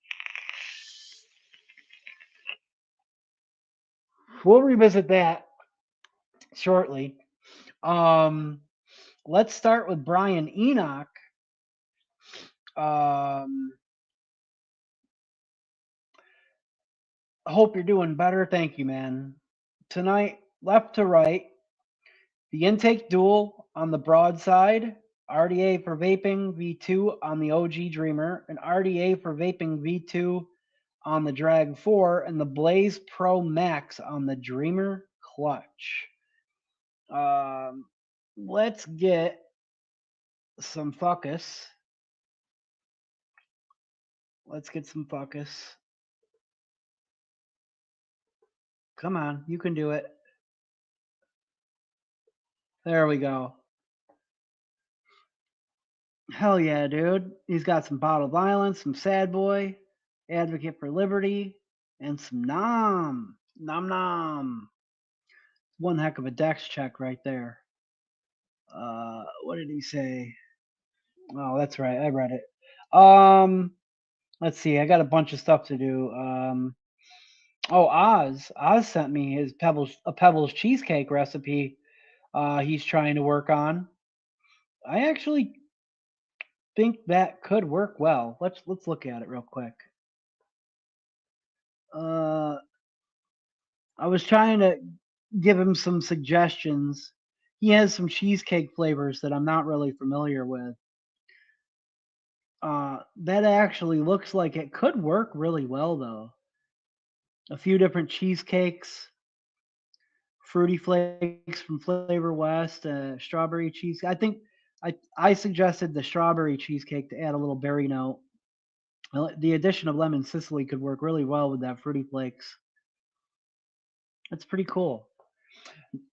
S1: We'll revisit that shortly. Let's start with Brian Enoch. Hope you're doing better. Thank you, man. Tonight, left to right, the intake dual on the broadside, RDA for vaping V2 on the OG Dreamer, and RDA for vaping V2 on the Drag 4, and the Blaze Pro Max on the Dreamer Clutch. Let's get some focus. Let's get some focus. Come on, you can do it. There we go. Hell yeah, dude. He's got some bottled violence, some sad boy, advocate for liberty, and some nom. Nom nom. One heck of a dex check right there. What did he say? Oh, that's right. I read it. Let's see. I got a bunch of stuff to do. Oh, Oz. Oz sent me his Pebbles cheesecake recipe. He's trying to work on. I actually think that could work well. Let's look at it real quick. I was trying to give him some suggestions. He has some cheesecake flavors that I'm not really familiar with. That actually looks like it could work really well, though. A few different cheesecakes, fruity flakes from Flavor West, strawberry cheese. I think I suggested the strawberry cheesecake to add a little berry note. The addition of lemon Sicily could work really well with that fruity flakes. That's pretty cool.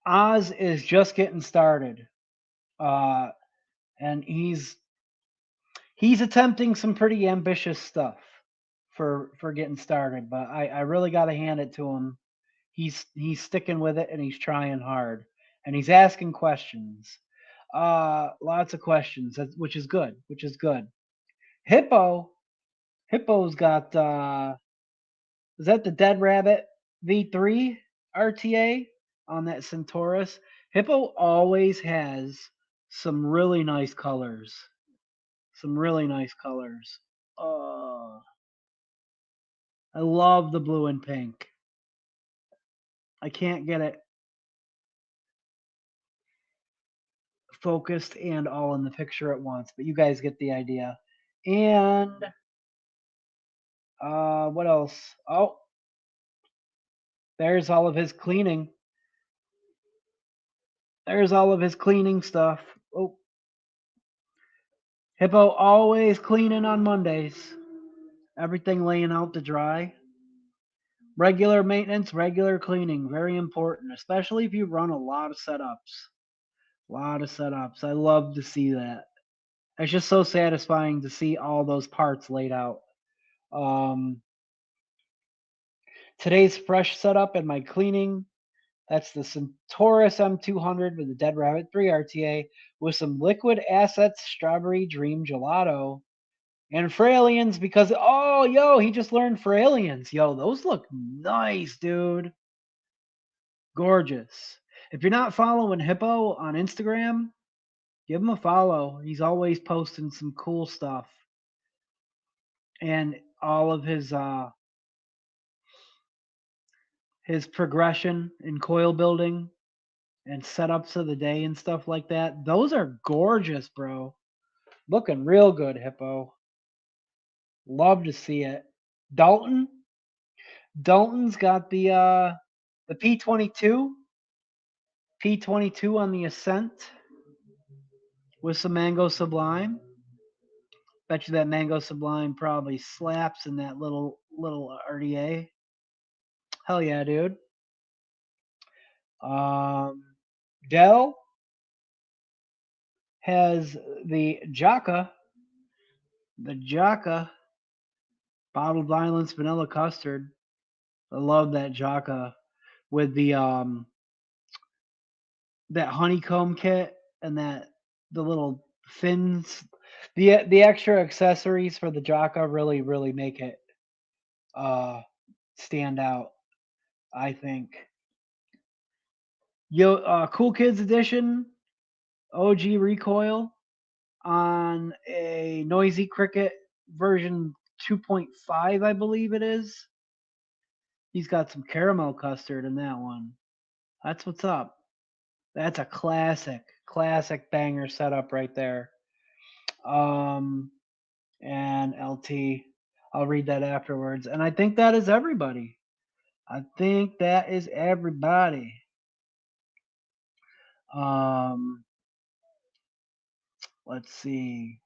S1: Oz is just getting started, and he's attempting some pretty ambitious stuff for getting started. But I really got to hand it to him. He's sticking with it and he's trying hard and he's asking questions. Lots of questions, which is good. Which is good. Hippo's got is that the Dead Rabbit V3 RTA on that Centaurus? Hippo always has some really nice colors. Some really nice colors. I love the blue and pink. I can't get it focused and all in the picture at once, but you guys get the idea. And what else? Oh, there's all of his cleaning. There's all of his cleaning stuff. Oh, Hippo always cleaning on Mondays. Everything laying out to dry. Regular maintenance, regular cleaning, very important, especially if you run a lot of setups. A lot of setups. I love to see that. It's just so satisfying to see all those parts laid out. Today's fresh setup and my cleaning. That's the Centaurus M200 with the Dead Rabbit 3 RTA with some liquid assets strawberry dream gelato and Frailians because oh yo, he just learned Frailians. Yo, those look nice, dude. Gorgeous. If you're not following Hippo on Instagram, give him a follow. He's always posting some cool stuff. And all of his progression in coil building and setups of the day and stuff like that. Those are gorgeous, bro. Looking real good, Hippo. Love to see it. Dalton's got the P22 on the Ascent with some Mango Sublime. Bet you that Mango Sublime probably slaps in that little RDA. Hell yeah, dude. Dell has the Jaka The Jaka bottled violence vanilla custard. I love that Jaka with the that honeycomb kit and that the little fins. The extra accessories for the Jaka really make it uh stand out, I think. Cool Kids edition OG recoil on a Noisy Cricket version 2.5, I believe it is. He's got some caramel custard in that one. That's what's up. That's a classic banger setup right there. Um, and LT, I'll read that afterwards. And I think that is everybody. I think that is everybody. Um, let's see.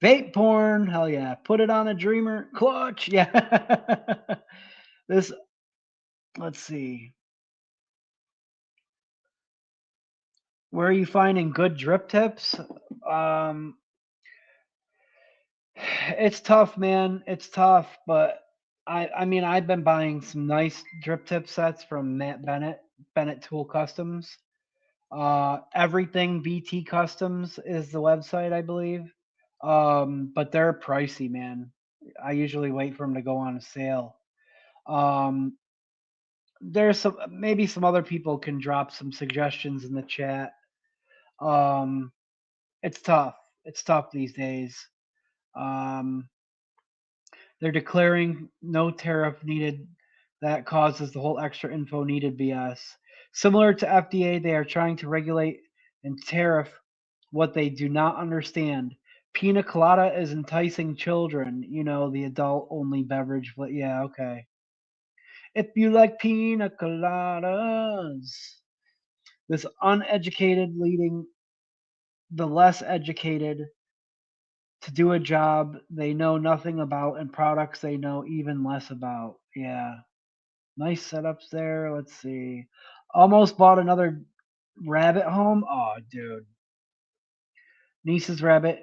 S1: Vape porn, hell yeah. Put it on a dreamer. Clutch, yeah. This, let's see. Where are you finding good drip tips? Um, it's tough, man. It's tough, but I mean, I've been buying some nice drip tip sets from Matt Bennett Tool Customs. Everything BT Customs is the website, I believe. But they're pricey, man. I usually wait for them to go on a sale. Um, there's some maybe some other people can drop some suggestions in the chat. Um, it's tough. It's tough these days. Um, they're declaring no tariff needed. That causes the whole extra info needed BS. Similar to FDA, they are trying to regulate and tariff what they do not understand. Pina colada is enticing children, the adult only beverage. Yeah, okay. If you like pina coladas, this uneducated leading the less educated to do a job they know nothing about and products they know even less about. Yeah. Nice setups there. Let's see. Almost bought another rabbit home. Oh, dude. Niece's rabbit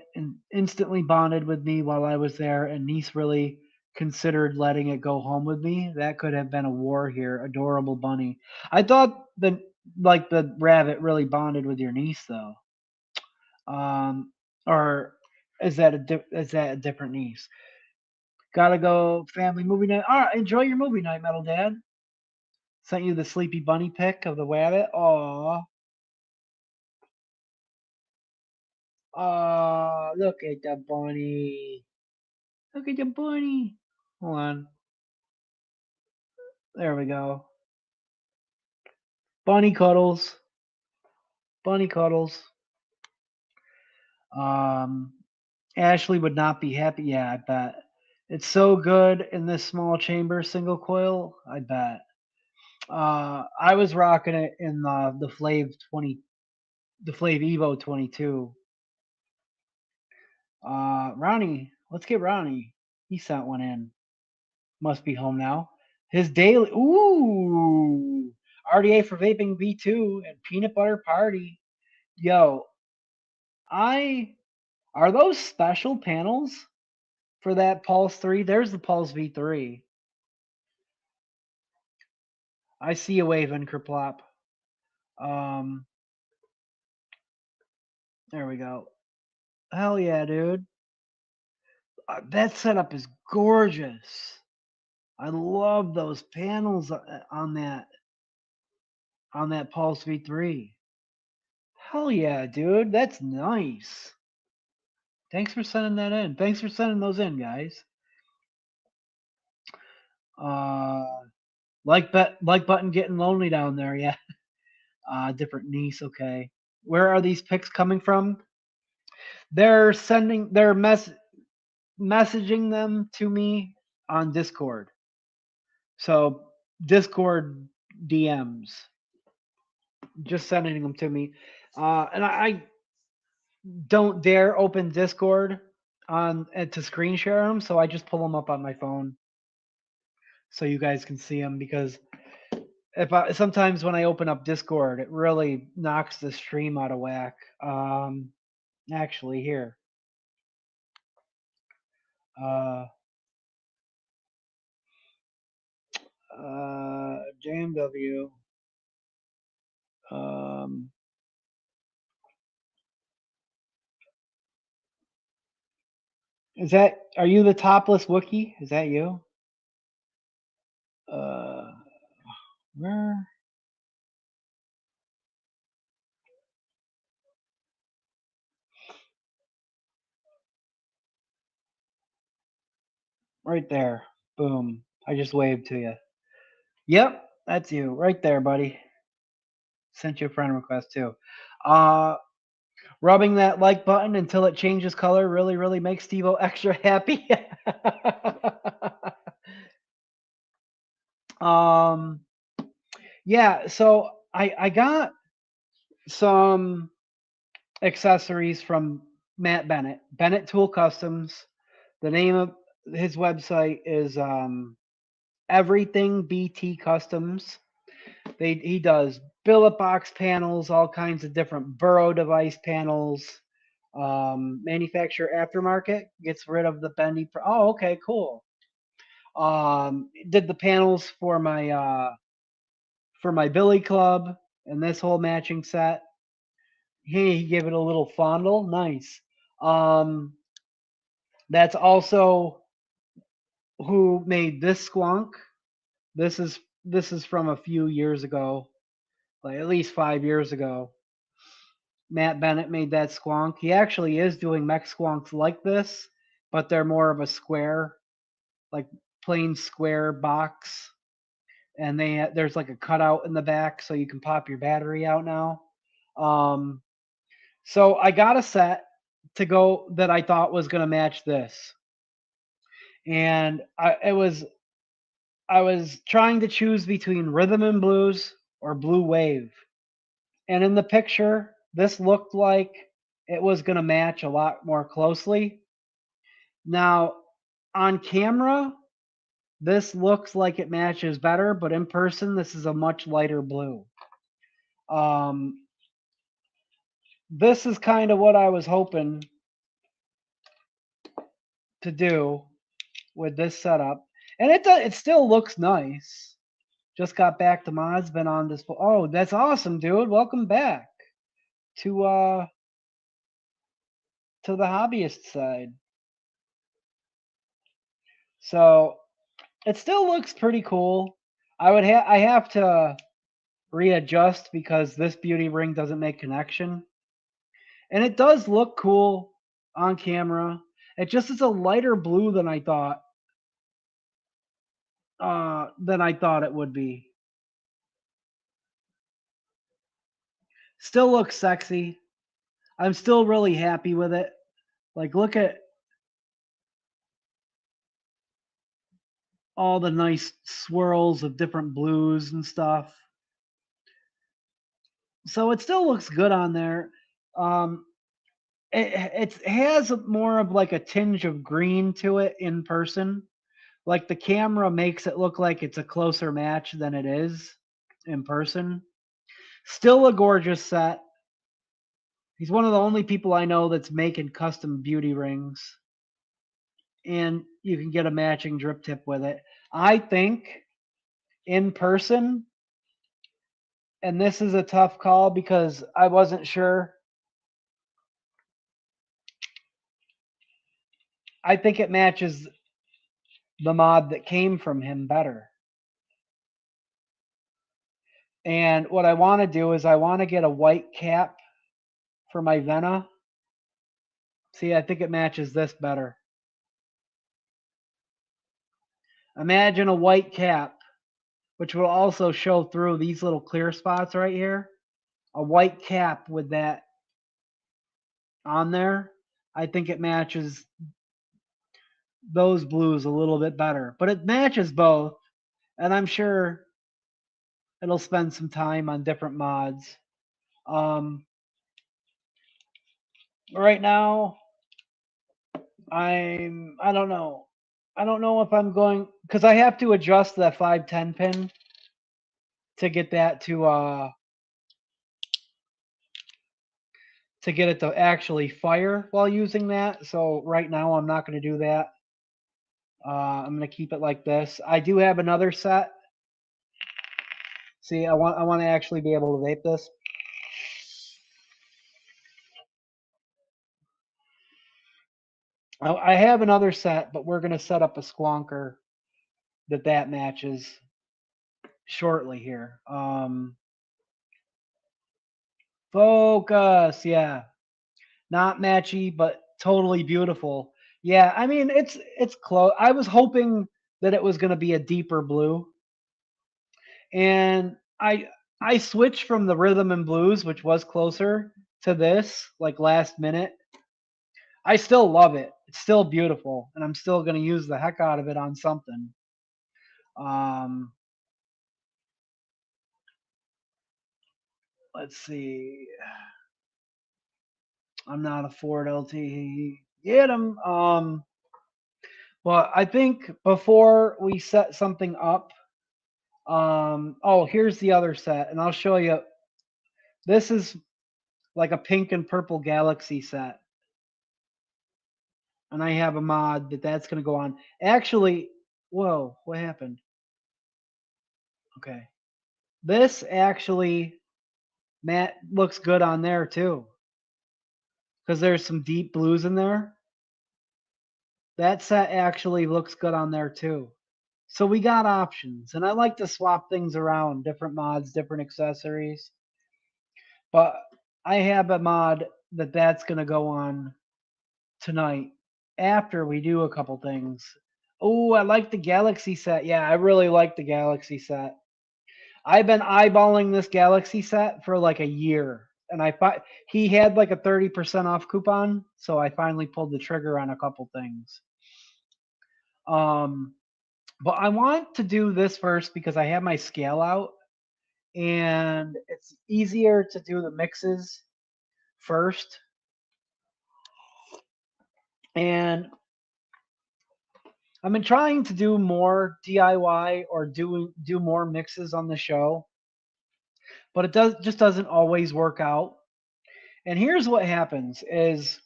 S1: instantly bonded with me while I was there, and niece really considered letting it go home with me. That could have been a war here. Adorable bunny. I thought the rabbit really bonded with your niece though. Or is that a different niece? Gotta go family movie night. All right, enjoy your movie night, Metal Dad. Sent you the sleepy bunny pic of the rabbit. Aw. Aw, look at the bunny. Look at the bunny. Hold on. There we go. Bunny cuddles. Bunny cuddles. Um, Ashley would not be happy. Yeah, I bet. It's so good in this small chamber single coil. I bet. I was rocking it in the Flav Evo 22. Ronnie, let's get Ronnie. He sent one in. Must be home now. His daily RDA for vaping V2 and peanut butter party. Yo, I are those special panels for that Pulse 3? There's the Pulse V3. I see a wave in Kerplop. Um, there we go. Hell yeah, dude. That setup is gorgeous. I love those panels on that Pulse V3. Hell yeah, dude. That's nice. Thanks for sending that in. Thanks for sending those in, guys. Uh, like button getting lonely down there. Yeah. Different niece. Okay. Where are these pics coming from? They're messaging them to me on Discord. So Discord DMs, just sending them to me. And I don't dare open Discord to screen share them, so I just pull them up on my phone so you guys can see them because sometimes when I open up Discord, it really knocks the stream out of whack. Actually, here Uh, JMW. Um, are you the topless Wookiee? Is that you? Uh, where? Right there. Boom. I just waved to you. Yep, that's you. Right there, buddy. Sent you a friend request too. Uh, rubbing that like button until it changes color really, really makes Steve-O extra happy. um, yeah, so I got some accessories from Matt Bennett, Bennett Tool Customs. The name of his website is Everything BT Customs. He does billet box panels, all kinds of different burrow device panels. Manufacturer aftermarket gets rid of the bendy. Oh, okay, cool. Did the panels for my billy club and this whole matching set. He gave it a little fondle. Nice. Um, that's also who made this squonk. This is from a few years ago, like at least 5 years ago. Matt Bennett made that squonk. He actually is doing mech squonks like this, but they're more of a square, like plain square box, and there's like a cutout in the back so you can pop your battery out now. Um, so I got a set to go that I thought was going to match this, and I was trying to choose between rhythm and blues or blue wave. And in the picture, this looked like it was going to match a lot more closely. Now, on camera, this looks like it matches better, but in person, this is a much lighter blue. Um, this is kind of what I was hoping to do with this setup. And it still looks nice. Just got back to mods, been on this. Oh, that's awesome, dude. Welcome back to to the hobbyist side. So it still looks pretty cool. I have to readjust because this beauty ring doesn't make connection. And it does look cool on camera. It just is a lighter blue than I thought it would be. Still looks sexy. I'm still really happy with it. Like look at all the nice swirls of different blues and stuff. So it still looks good on there. Um, it has more of like a tinge of green to it in person. Like the camera makes it look like it's a closer match than it is in person. Still a gorgeous set. He's one of the only people I know that's making custom beauty rings. And you can get a matching drip tip with it. I think in person, and this is a tough call because I wasn't sure. I think it matches the mod that came from him better. And what I want to do is I want to get a white cap for my Vena. See, I think it matches this better. Imagine a white cap, which will also show through these little clear spots right here. A white cap with that on there. I think it matches those blues a little bit better. But it matches both, and I'm sure it'll spend some time on different mods. Right now, I don't know. I don't know if I'm going because I have to adjust that 510 pin to get that to get it to actually fire while using that. So right now I'm not going to do that. I'm gonna keep it like this. I do have another set. See, I want to actually be able to vape this. I have another set, but we're gonna set up a squonker that matches shortly here. Focus, yeah, not matchy, but totally beautiful. Yeah, I mean it's close. I was hoping that it was gonna be a deeper blue, and I switched from the rhythm and blues, which was closer, to this like last minute. I still love it. It's still beautiful, and I'm still gonna use the heck out of it on something. Um, let's see. I'm not a Ford LT. Get 'em. Well, I think before we set something up, oh, here's the other set, and I'll show you. This is like a pink and purple galaxy set, and I have a mod that's going to go on. Actually, whoa, what happened? Okay, this actually, Matt, looks good on there too, because there's some deep blues in there. That set actually looks good on there too. So we got options, and I like to swap things around, different mods, different accessories. But I have a mod that's going to go on tonight after we do a couple things. Oh, I like the Galaxy set. Yeah, I really like the Galaxy set. I've been eyeballing this Galaxy set for like a year, and he had like a 30% off coupon, so I finally pulled the trigger on a couple things. Um, but I want to do this first because I have my scale out, and it's easier to do the mixes first. And I've been trying to do more DIY or do more mixes on the show, but it doesn't always work out. And here's what happens is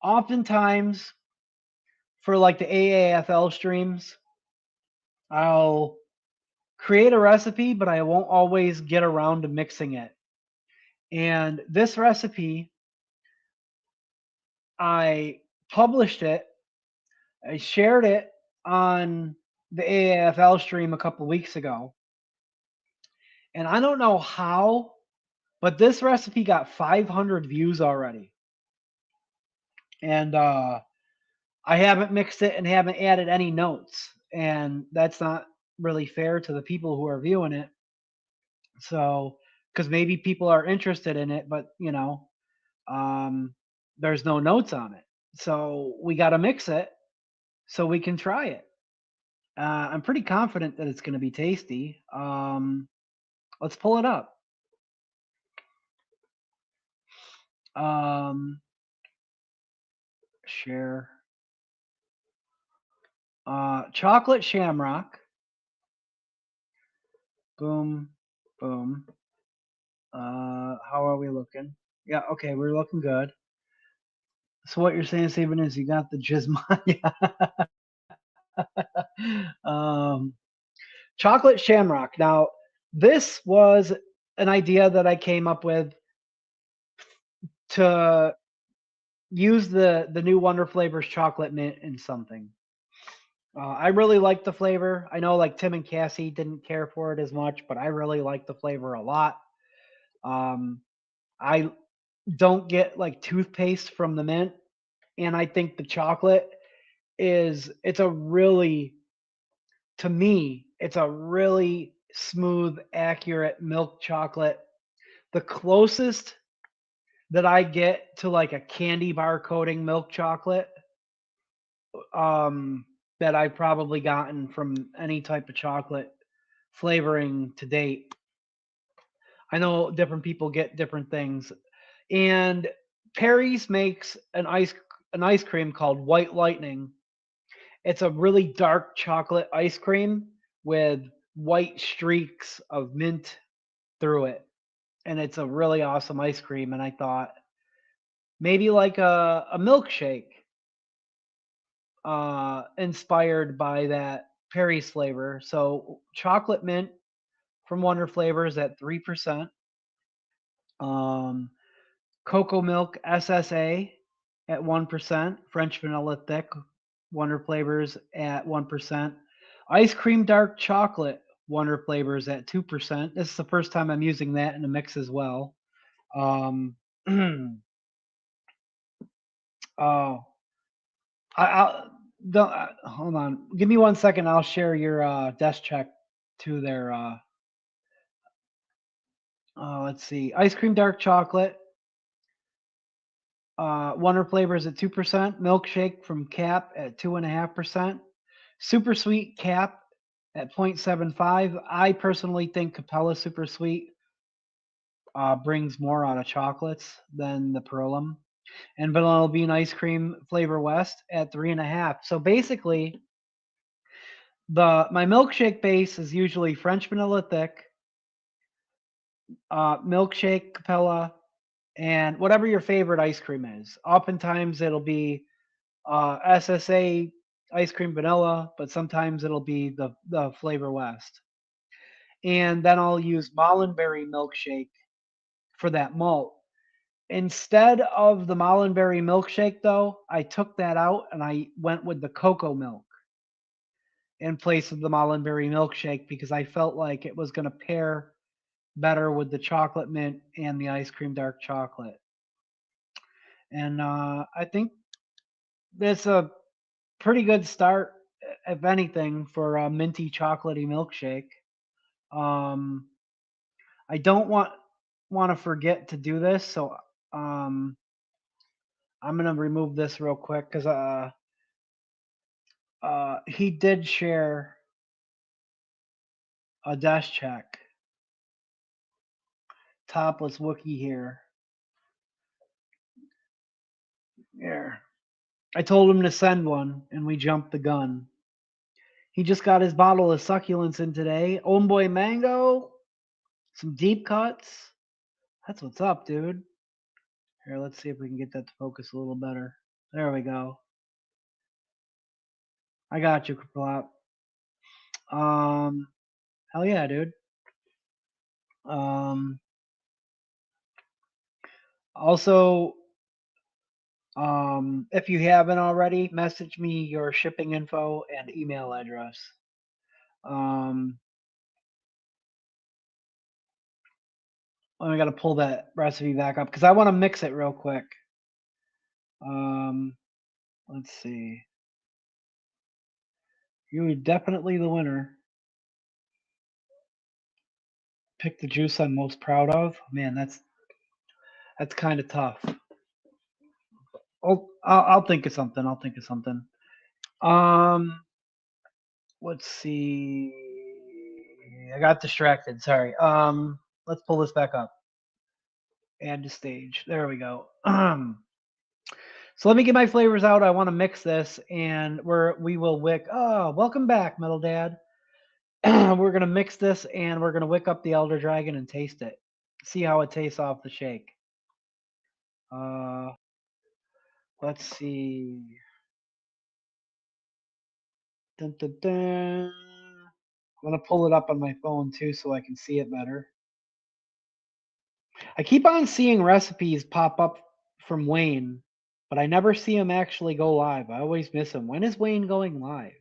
S1: oftentimes for like the AAFL streams, I'll create a recipe, but I won't always get around to mixing it. And this recipe, I published it, I shared it on the AAFL stream a couple weeks ago. And I don't know how, but this recipe got 500 views already. And I haven't mixed it and haven't added any notes. And that's not really fair to the people who are viewing it. So, because maybe people are interested in it, but um, there's no notes on it. So we got to mix it so we can try it. I'm pretty confident that it's going to be tasty. Let's pull it up. Share. Chocolate shamrock. Boom, boom. How are we looking? Yeah, okay, we're looking good. So what you're saying, Stephen, is you got the Jizmania. Chocolate shamrock. Now, this was an idea that I came up with to use the new Wonder Flavors chocolate mint in something. I really like the flavor. I know like Tim and Cassie didn't care for it as much, but I really like the flavor a lot. I don't get like toothpaste from the mint, and I think the chocolate it's a really, to me, it's a really smooth, accurate milk chocolate. The closest that I get to like a candy bar coating milk chocolate that I've probably gotten from any type of chocolate flavoring to date. I know different people get different things. And Perry's makes an ice cream called White Lightning. It's a really dark chocolate ice cream with white streaks of mint through it. And it's a really awesome ice cream. And I thought maybe like a milkshake inspired by that Perry's flavor. So chocolate mint from Wonder Flavors at 3%. Um, Cocoa Milk SSA at 1%. French Vanilla Thick Wonder Flavors at 1%. Ice Cream Dark Chocolate Wonder Flavors at 2%. This is the first time I'm using that in a mix as well. Um, oh, I'll don't hold on. Give me 1 second. I'll share your desk check to their. Let's see. Ice Cream Dark Chocolate. Wonder Flavors at 2%. Milkshake from Cap at 2.5%. Super Sweet Cap at 0.75. I personally think Capella Super Sweet brings more out of chocolates than the Perolum. And Vanilla Bean Ice Cream Flavor West at 3.5. So basically, my milkshake base is usually French Vanilla Thick, milkshake Capella, and whatever your favorite ice cream is. Oftentimes it'll be SSA ice cream vanilla, but sometimes it'll be the Flavor West. And then I'll use Mollenberry milkshake for that malt. Instead of the Mollenberry milkshake, though, I took that out and I went with the cocoa milk in place of the Mollenberry milkshake because I felt like it was going to pair better with the chocolate mint and the ice cream dark chocolate. And I think that's a pretty good start, if anything, for a minty chocolatey milkshake. Um, I don't want to forget to do this, so um, I'm gonna remove this real quick because he did share a dash check. Topless Wookie here. Here. I told him to send one, and we jumped the gun. He just got his bottle of succulents in today. Homeboy Mango, some deep cuts. That's what's up, dude. Here, let's see if we can get that to focus a little better. There we go. I got you, Kaplop. Hell yeah, dude. Um, also, if you haven't already, message me your shipping info and email address. I got to pull that recipe back up because I want to mix it real quick. Let's see. You were definitely the winner. Pick the juice I'm most proud of. Man, that's kind of tough. I'll think of something. I'll think of something. Let's see. I got distracted. Sorry. Let's pull this back up. Add to stage. There we go. So let me get my flavors out. I want to mix this, and we will wick. Oh, welcome back, Metal Dad. We're gonna mix this, and we're gonna wick up the Elder Dragon and taste it. See how it tastes off the shake. Let's see. Dun, dun, dun. I'm gonna pull it up on my phone too, so I can see it better. I keep on seeing recipes pop up from Wayne, but I never see him actually go live. I always miss him. When is Wayne going live?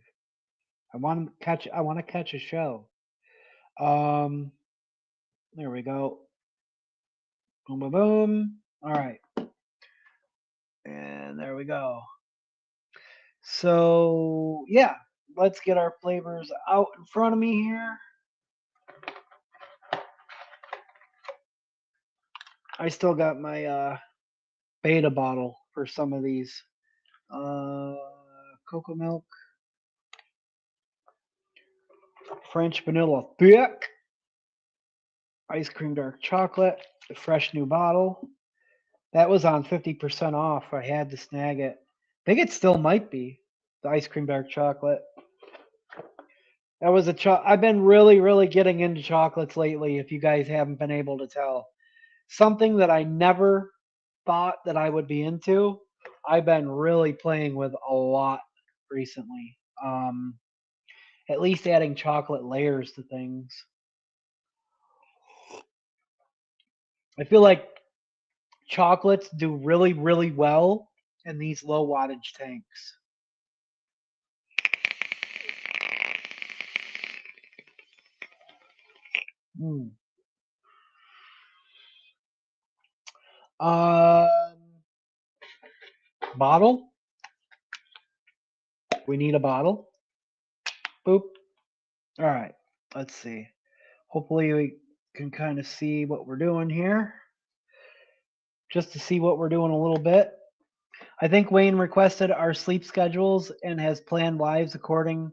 S1: I want to catch a show. There we go. Boom, boom, boom. All right, and there we go. So yeah, let's get our flavors out in front of me here. I still got my beta bottle for some of these. Cocoa milk, French vanilla thick, ice cream dark chocolate, the fresh new bottle. That was on 50% off. I had to snag it. I think it still might be the ice cream dark chocolate. That was I've been really getting into chocolates lately, if you guys haven't been able to tell. Something that I never thought that I would be into. I've been really playing with a lot recently. At least adding chocolate layers to things. I feel like chocolates do really, really well in these low wattage tanks. Mm. Bottle. We need a bottle. Boop. All right. Let's see. Hopefully we can kind of see what we're doing here. Just to see what we're doing a little bit. I think Wayne requested our sleep schedules and has planned lives accordingly,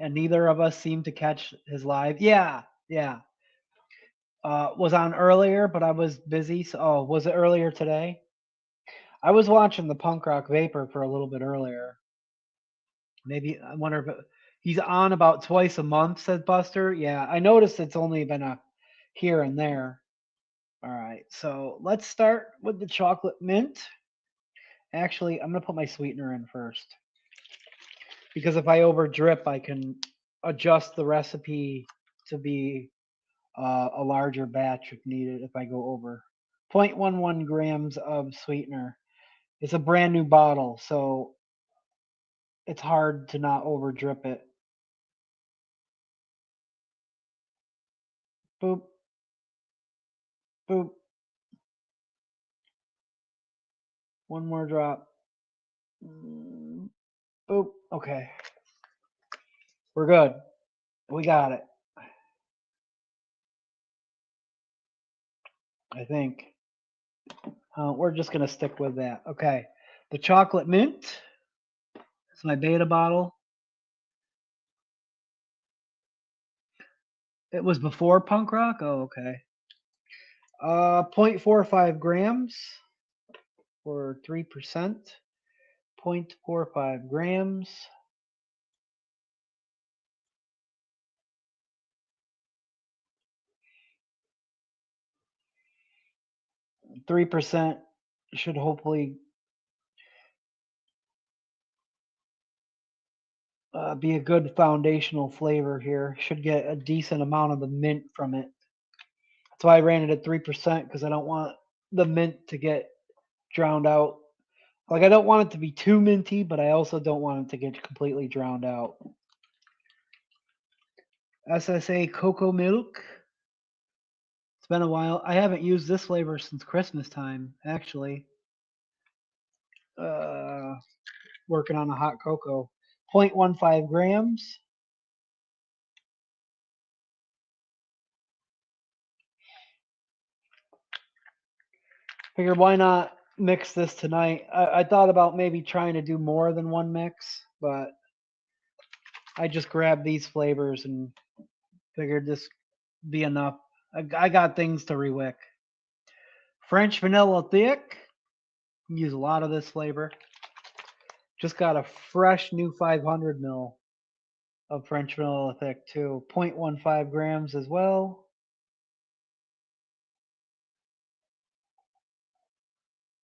S1: and neither of us seem to catch his live. Yeah. Was on earlier, but I was busy. So, was it earlier today? I was watching the Punk Rock Vapor for a little bit earlier. Maybe I wonder if he's on about twice a month, said Buster. Yeah, I noticed it's only been a here and there. All right, so let's start with the chocolate mint. Actually, I'm gonna put my sweetener in first because if I over drip, I can adjust the recipe to be a larger batch if needed. If I go over 0.11 grams of sweetener, it's a brand new bottle, so it's hard to not over drip it. Boop, boop. One more drop. Boop. Okay. We're good. We got it. I think. We're just going to stick with that. Okay. The chocolate mint. It's my beta bottle. It was before punk rock? Oh, okay. 0.45 grams or 3%. 0.45 grams. %. Should hopefully be a good foundational flavor here. Should get a decent amount of the mint from it. That's why I ran it at 3% because I don't want the mint to get drowned out. Like I don't want it to be too minty, but I also don't want it to get completely drowned out. SSA cocoa milk. It's been a while. I haven't used this flavor since Christmas time, actually. Working on a hot cocoa. 0.15 grams. Figured why not mix this tonight. I thought about maybe trying to do more than one mix, but I just grabbed these flavors and figured this be enough. I got things to rewick. French vanilla thick. Use a lot of this flavor. Just got a fresh new 500 mil of French vanilla thick too. 0.15 grams as well.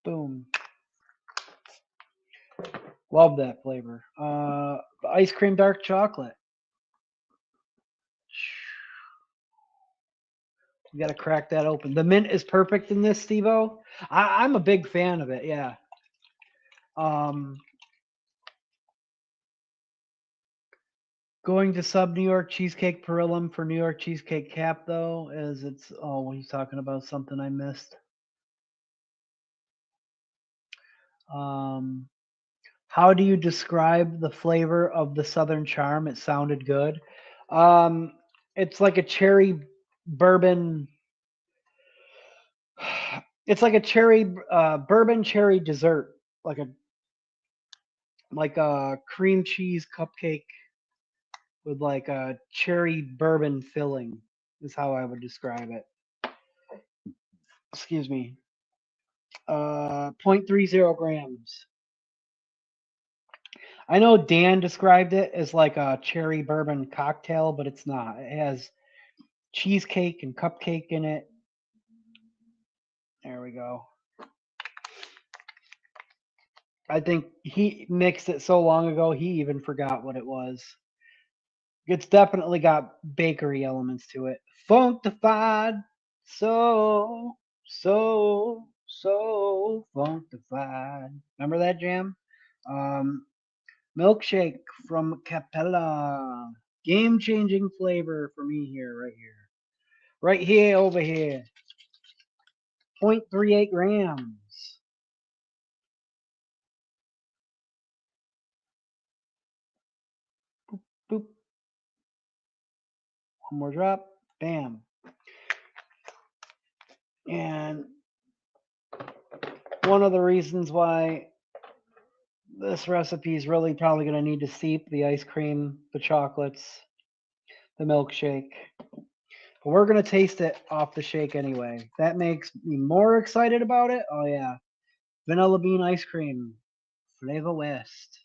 S1: Boom. Love that flavor. Ice cream dark chocolate. You got to crack that open. The mint is perfect in this, Steve-O. I'm a big fan of it. Yeah. Going to sub New York Cheesecake Perillum for New York Cheesecake Cap though, is it's when he's talking about something I missed. How do you describe the flavor of the Southern Charm? It sounded good. It's like a cherry bourbon. It's like a cherry bourbon cherry dessert, like a cream cheese cupcake with like a cherry bourbon filling. Is how I would describe it. Excuse me. 0.30 grams. I know Dan described it as like a cherry bourbon cocktail, but it's not. It has cheesecake and cupcake in it. There we go. I think he mixed it so long ago he even forgot what it was. It's definitely got bakery elements to it. Funkified, so so funkified. Remember that jam? Um, Milkshake from Capella. Game changing flavor for me here, right here. Right here, over here. 0.38 grams. Boop. One more drop. Bam. And one of the reasons why this recipe is really probably going to need to steep the ice cream, the chocolates, the milkshake. But we're going to taste it off the shake anyway. That makes me more excited about it. Oh, yeah. Vanilla bean ice cream. Flavor West.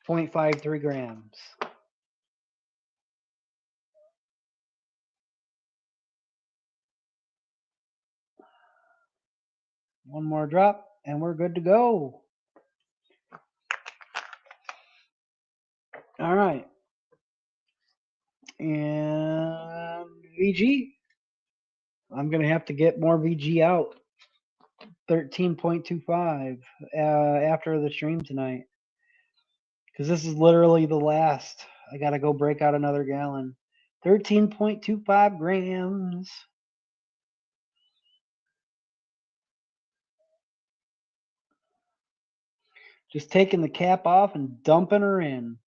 S1: 0.53 grams. One more drop, and we're good to go. All right. And VG. I'm going to have to get more VG out. 13.25 after the stream tonight. Because this is literally the last. I got to go break out another gallon. 13.25 grams. Just taking the cap off and dumping her in.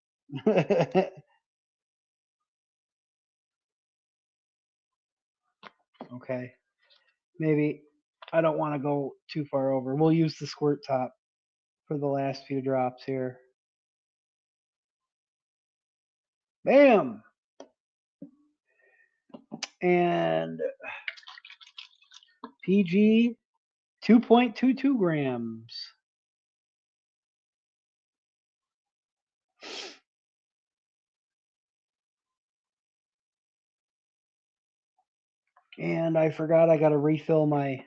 S1: Okay. Maybe I don't want to go too far over. We'll use the squirt top for the last few drops here. Bam! And PG 2.22 grams. And I forgot I gotta refill my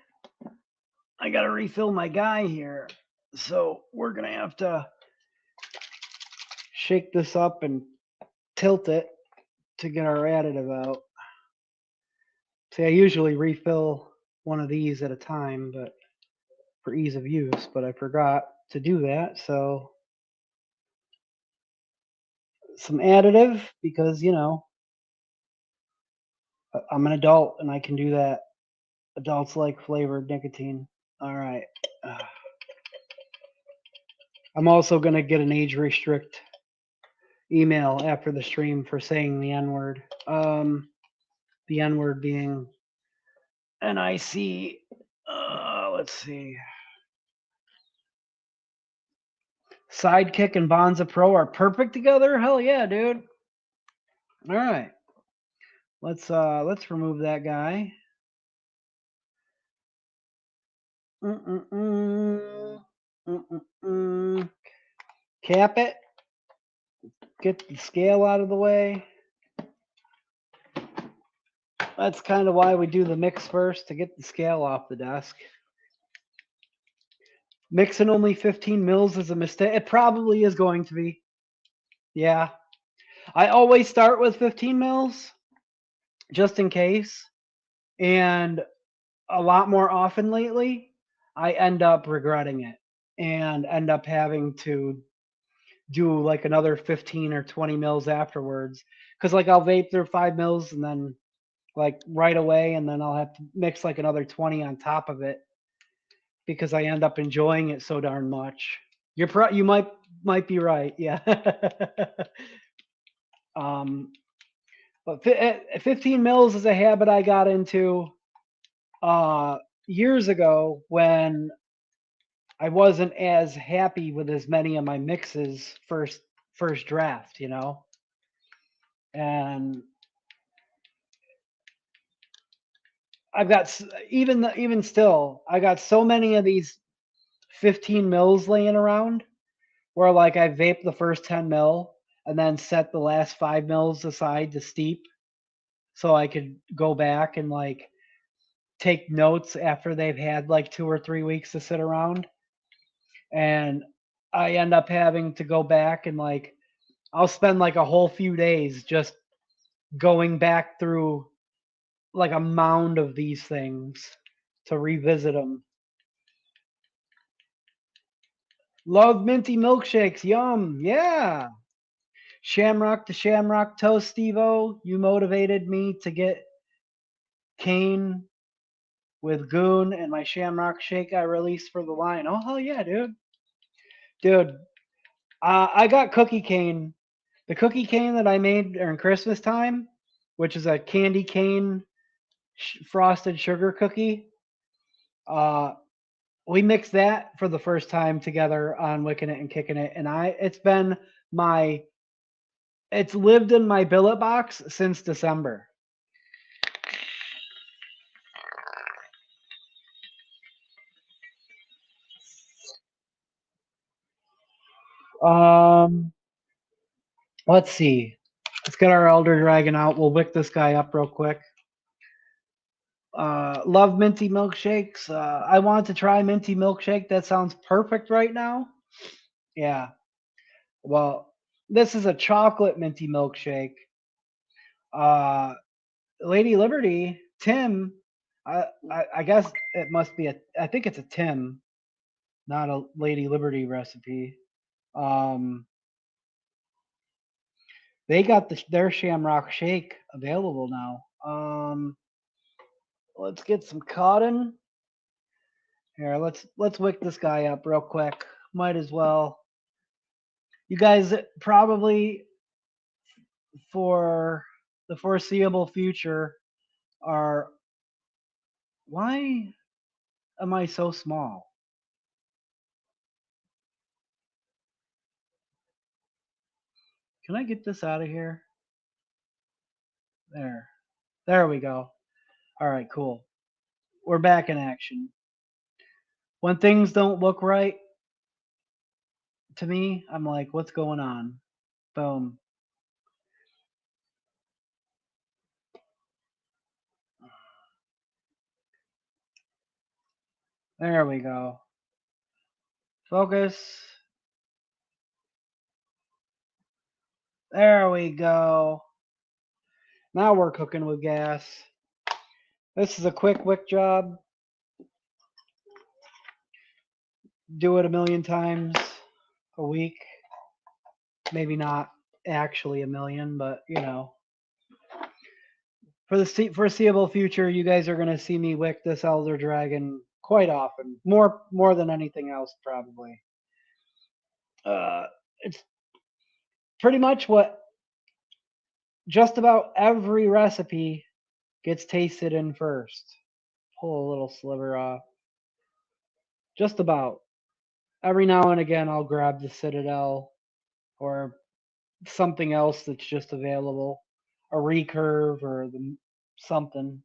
S1: guy here. So we're gonna have to shake this up and tilt it to get our additive out. See, I usually refill one of these at a time, but for ease of use, but I forgot to do that. So some additive because, you know, I'm an adult and I can do that. Adults like flavored nicotine. All right. I'm also going to get an age restrict email after the stream for saying the N-word. The N-word being NIC. Let's see. Sidekick and Bonza Pro are perfect together? Hell yeah, dude. All right. Let's remove that guy. Cap it. Get the scale out of the way. That's kind of why we do the mix first, to get the scale off the desk. Mixing only 15 mils is a mistake. It probably is going to be. Yeah. I always start with 15 mils just in case. And a lot more often lately, I end up regretting it and end up having to do like another 15 or 20 mils afterwards. Because like I'll vape through 5 mils and then like right away, and then I'll have to mix like another 20 on top of it because I end up enjoying it so darn much. You might be right, yeah. But 15 mils is a habit I got into years ago when I wasn't as happy with as many of my mixes first draft, you know, and I've got even still I got so many of these 15 mils laying around where like I vape the first 10 mil and then set the last 5 mils aside to steep so I could go back and like take notes after they've had like 2 or 3 weeks to sit around. and I end up having to go back and like I'll spend like a whole few days just going back through like a mound of these things to revisit them. Love minty milkshakes. Yum. Yeah. Shamrock to Shamrock Toast, Steve-O. You motivated me to get Kane with Goon and my Shamrock Shake I released for the line. Oh, hell yeah, dude. Dude, I got Cookie Cane. The Cookie Cane that I made during Christmas time, which is a candy cane frosted sugar cookie. We mixed that for the first time together on Wickin It and Kickin It, and it's lived in my billet box since December. Um, let's see. Let's get our Elder Dragon out. We'll wick this guy up real quick. Love minty milkshakes. I want to try minty milkshake. That sounds perfect right now. Yeah. Well, this is a chocolate minty milkshake. Lady Liberty, Tim. I guess it must be I think it's a Tim, not a Lady Liberty recipe. They got their Shamrock Shake available now. Let's get some cotton. Here, let's wick this guy up real quick. Might as well. You guys probably for the foreseeable future are. Why am I so small? Can I get this out of here? There we go. All right, cool. We're back in action. When things don't look right to me, I'm like, what's going on? Boom. There we go. Focus. There we go. Now we're cooking with gas. This is a quick wick job. Do it a million times a week. Maybe not actually a million, but you know. For the foreseeable future, you guys are going to see me wick this Elder Dragon quite often. More than anything else, probably. It's pretty much what just about every recipe gets tasted in first. Pull a little sliver off. Just about. Every now and again, I'll grab the Citadel or something else that's just available, a recurve or something.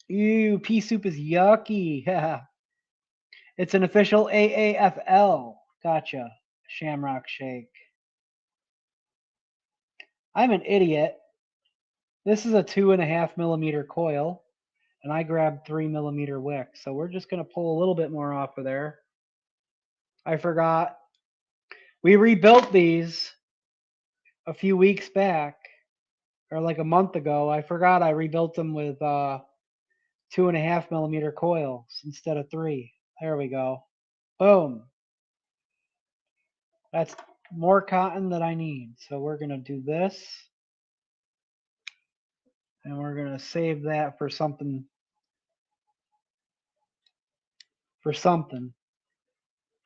S1: Ew, pea soup is yucky. It's an official AAFL. Gotcha. Shamrock Shake. I'm an idiot. This is a 2.5 millimeter coil, and I grabbed 3 millimeter wick. So we're just going to pull a little bit more off of there. I forgot. We rebuilt these a few weeks back, or like a month ago. I forgot I rebuilt them with 2.5 millimeter coils instead of 3. There we go. Boom. That's more cotton that I need. So we're going to do this. And we're going to save that for something.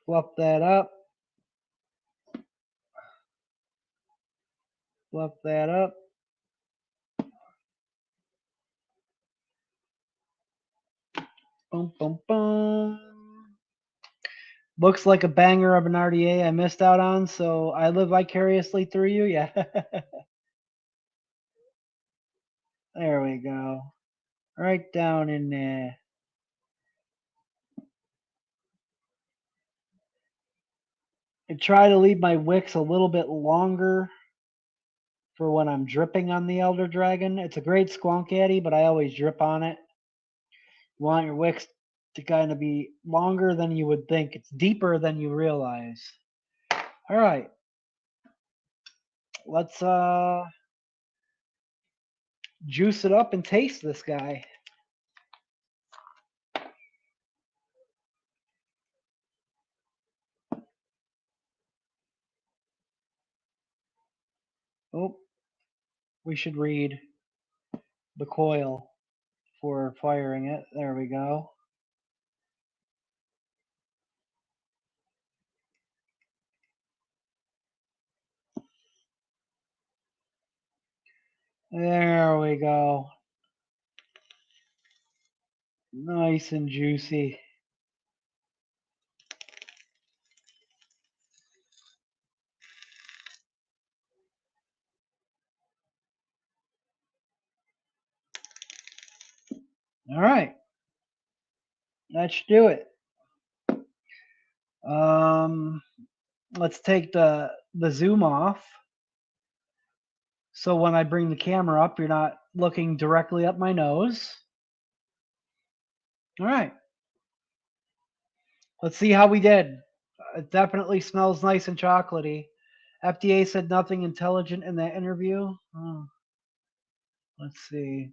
S1: Fluff that up. Fluff that up. Boom, boom, boom. Looks like a banger of an RDA I missed out on, so I live vicariously through you. Yeah. There we go. Right down in there. I try to leave my wicks a little bit longer for when I'm dripping on the Elder Dragon. It's a great squonk addy, but I always drip on it. You want your wicks to kind of be longer than you would think. It's deeper than you realize. All right. Let's juice it up and taste this guy. Oh, we should read the coil for firing it. There we go. There we go. Nice and juicy. All right. That should do it. Let's take the zoom off. So when I bring the camera up, you're not looking directly up my nose. All right. Let's see how we did. It definitely smells nice and chocolatey. FDA said nothing intelligent in that interview. Oh, let's see.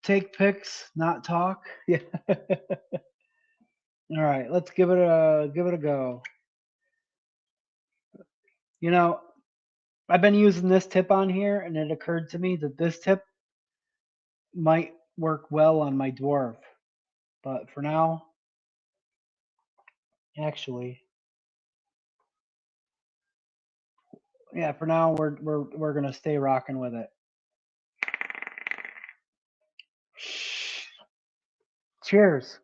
S1: Take pics, not talk. Yeah. All right, let's give it a go. You know, I've been using this tip on here, and it occurred to me that this tip might work well on my dwarf. But for now, actually, yeah, for now we're gonna stay rocking with it. Cheers.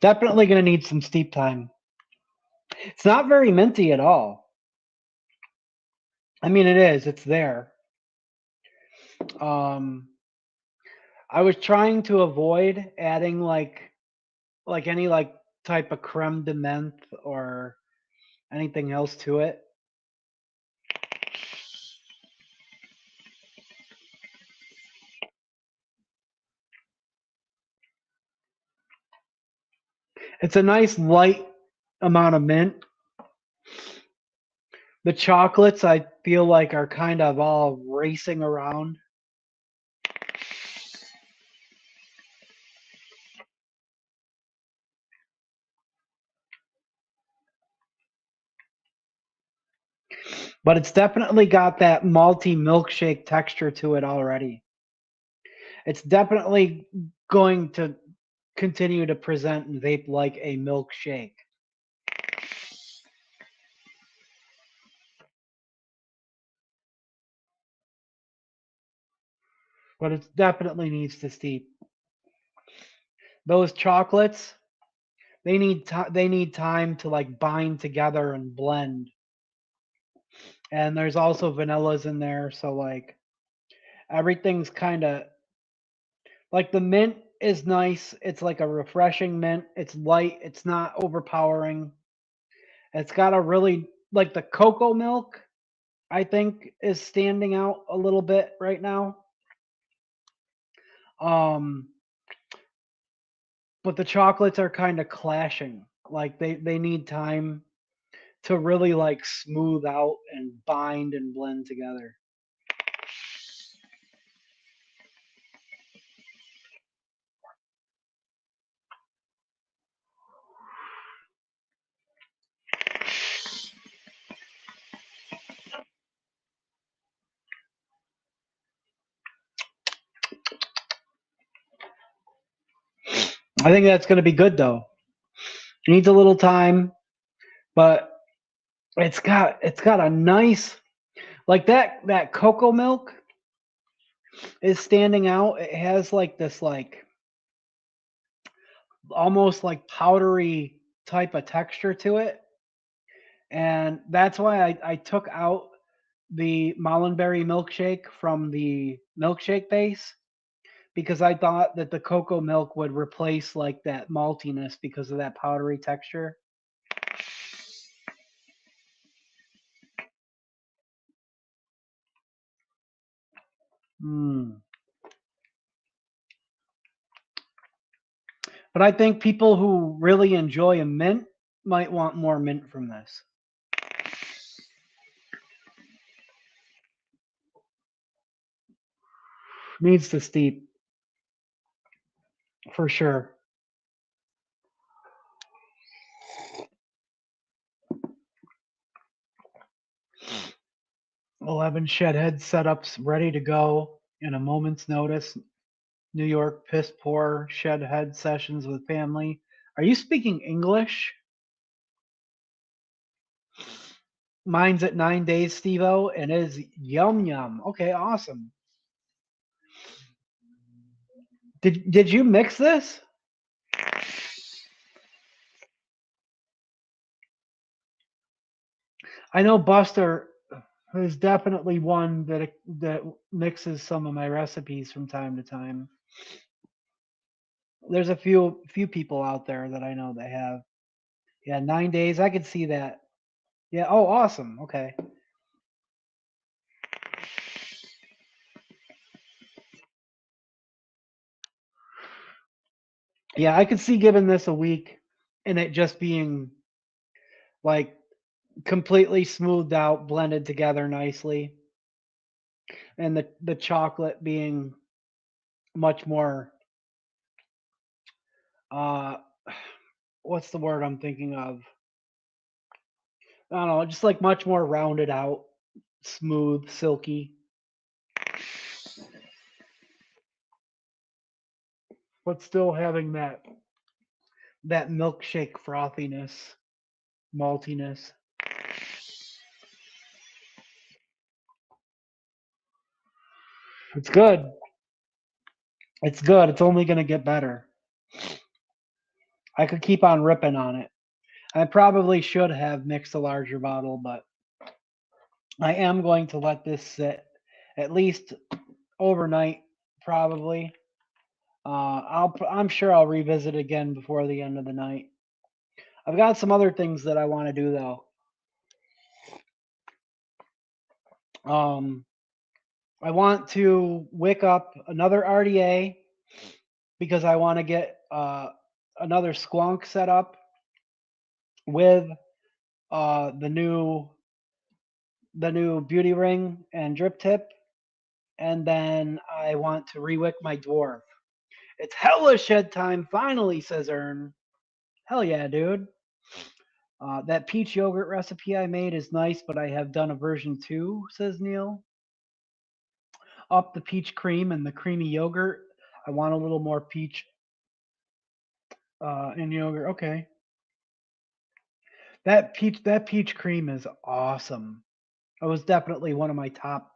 S1: Definitely gonna need some steep time. It's not very minty at all. I mean, it is. It's there. Um, I was trying to avoid adding like any like type of creme de menthe or anything else to it. It's a nice light amount of mint. The chocolates I feel like are kind of all racing around. But it's definitely got that malty milkshake texture to it already. It's definitely going to continue to present and vape like a milkshake. But it definitely needs to steep. Those chocolates, they need time to like bind together and blend. And there's also vanillas in there, so like everything's kind of like the mint is nice. It's like a refreshing mint. It's light. It's not overpowering. It's got a really like the cocoa milk, I think, is standing out a little bit right now. Um, but the chocolates are kind of clashing. Like they need time to really like smooth out and bind and blend together. I think that's going to be good though. It needs a little time, but it's got a nice like that cocoa milk is standing out. It has like this like almost like powdery type of texture to it. And that's why I took out the Mollenberry milkshake from the milkshake base because I thought that the cocoa milk would replace like that maltiness because of that powdery texture. Mm. But I think people who really enjoy a mint might want more mint from this. Needs to steep for sure. 11 shed head setups ready to go in a moment's notice. New York piss poor shed head sessions with family. Are you speaking English? Mine's at 9 days, Steve-O, and it is yum yum. Okay, awesome. Did you mix this? I know Buster is definitely one that mixes some of my recipes from time to time. There's a few people out there that I know that have. Yeah, 9 days. I could see that. Yeah. Oh, awesome. Okay. Yeah, I could see giving this a week and it just being like completely smoothed out, blended together nicely, and the chocolate being much more uh what's the word I'm thinking of? I don't know, just like much more rounded out, smooth, silky, but still having that milkshake frothiness, maltiness. It's good. It's good. It's only going to get better. I could keep on ripping on it. I probably should have mixed a larger bottle, but I am going to let this sit at least overnight, probably. I'm sure I'll revisit again before the end of the night. I've got some other things that I want to do though. Um, I want to wick up another RDA because I want to get another squonk set up with the new beauty ring and drip tip, and then I want to rewick my dwarf. It's hella shed time finally, says Ern. Hell yeah, dude. That peach yogurt recipe I made is nice, but I have done a version 2, says Neil. Up the peach cream and the creamy yogurt. I want a little more peach in yogurt. Okay. That peach cream is awesome. It was definitely one of my top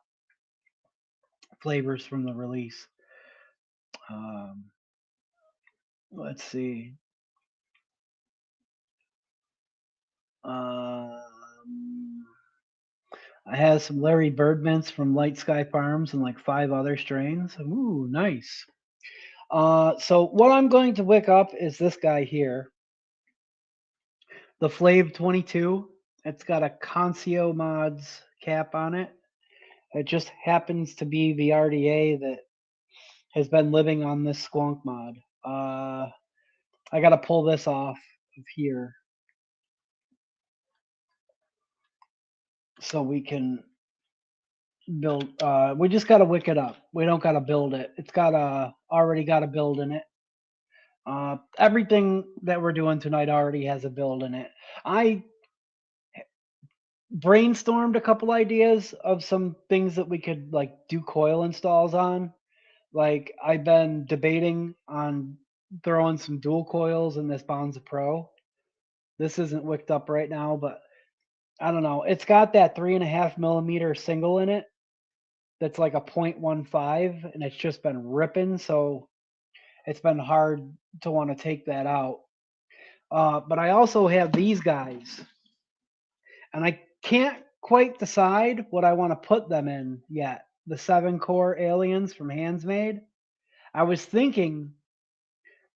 S1: flavors from the release. Um, let's see. Um, I have some Larry Bird mints from Light Sky Farms and like 5 other strains. Ooh, nice. So what I'm going to wick up is this guy here, the Flav 22. It's got a Concio Mods cap on it. It just happens to be the RDA that has been living on this squonk mod. I got to pull this off of here so we can build. We just got to wick it up. We don't got to build it. It's got already got a build in it. Everything that we're doing tonight already has a build in it. I brainstormed a couple ideas of some things that we could like do coil installs on. Like I've been debating on throwing some dual coils in this Bonza Pro. This isn't wicked up right now, but I don't know. It's got that 3.5 millimeter single in it that's like a 0.15, and it's just been ripping. So it's been hard to want to take that out. But I also have these guys, and I can't quite decide what I want to put them in yet. The 7-core aliens from Handsmaid. I was thinking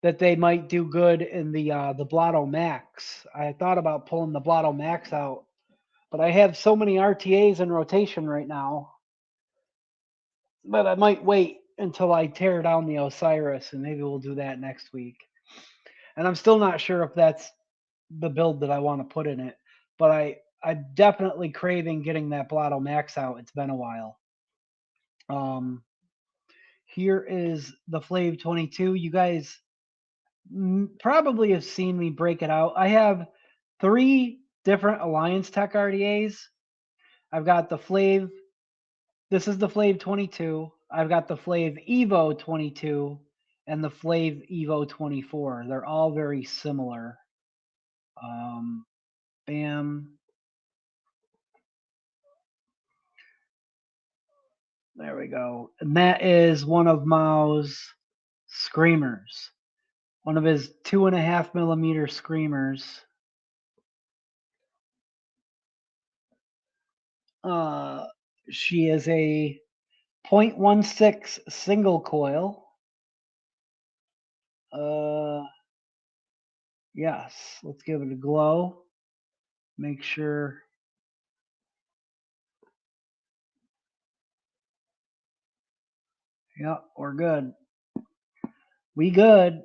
S1: that they might do good in the Blotto Max. I thought about pulling the Blotto Max out, but I have so many RTAs in rotation right now. But I might wait until I tear down the Osiris, and maybe we'll do that next week. And I'm still not sure if that's the build that I want to put in it, but I'm definitely craving getting that Blotto Max out. It's been a while. Here is the Flav 22. You guys probably have seen me break it out. I have 3 different Alliance Tech RDAs. I've got the Flav. This is the Flav 22. I've got the Flav Evo 22 and the Flav Evo 24. They're all very similar. Bam. There we go. And that is one of Mao's screamers. One of his 2.5 millimeter screamers. She is a 0.16 single coil. Yes, let's give it a glow. Make sure. Yep, we're good. We good.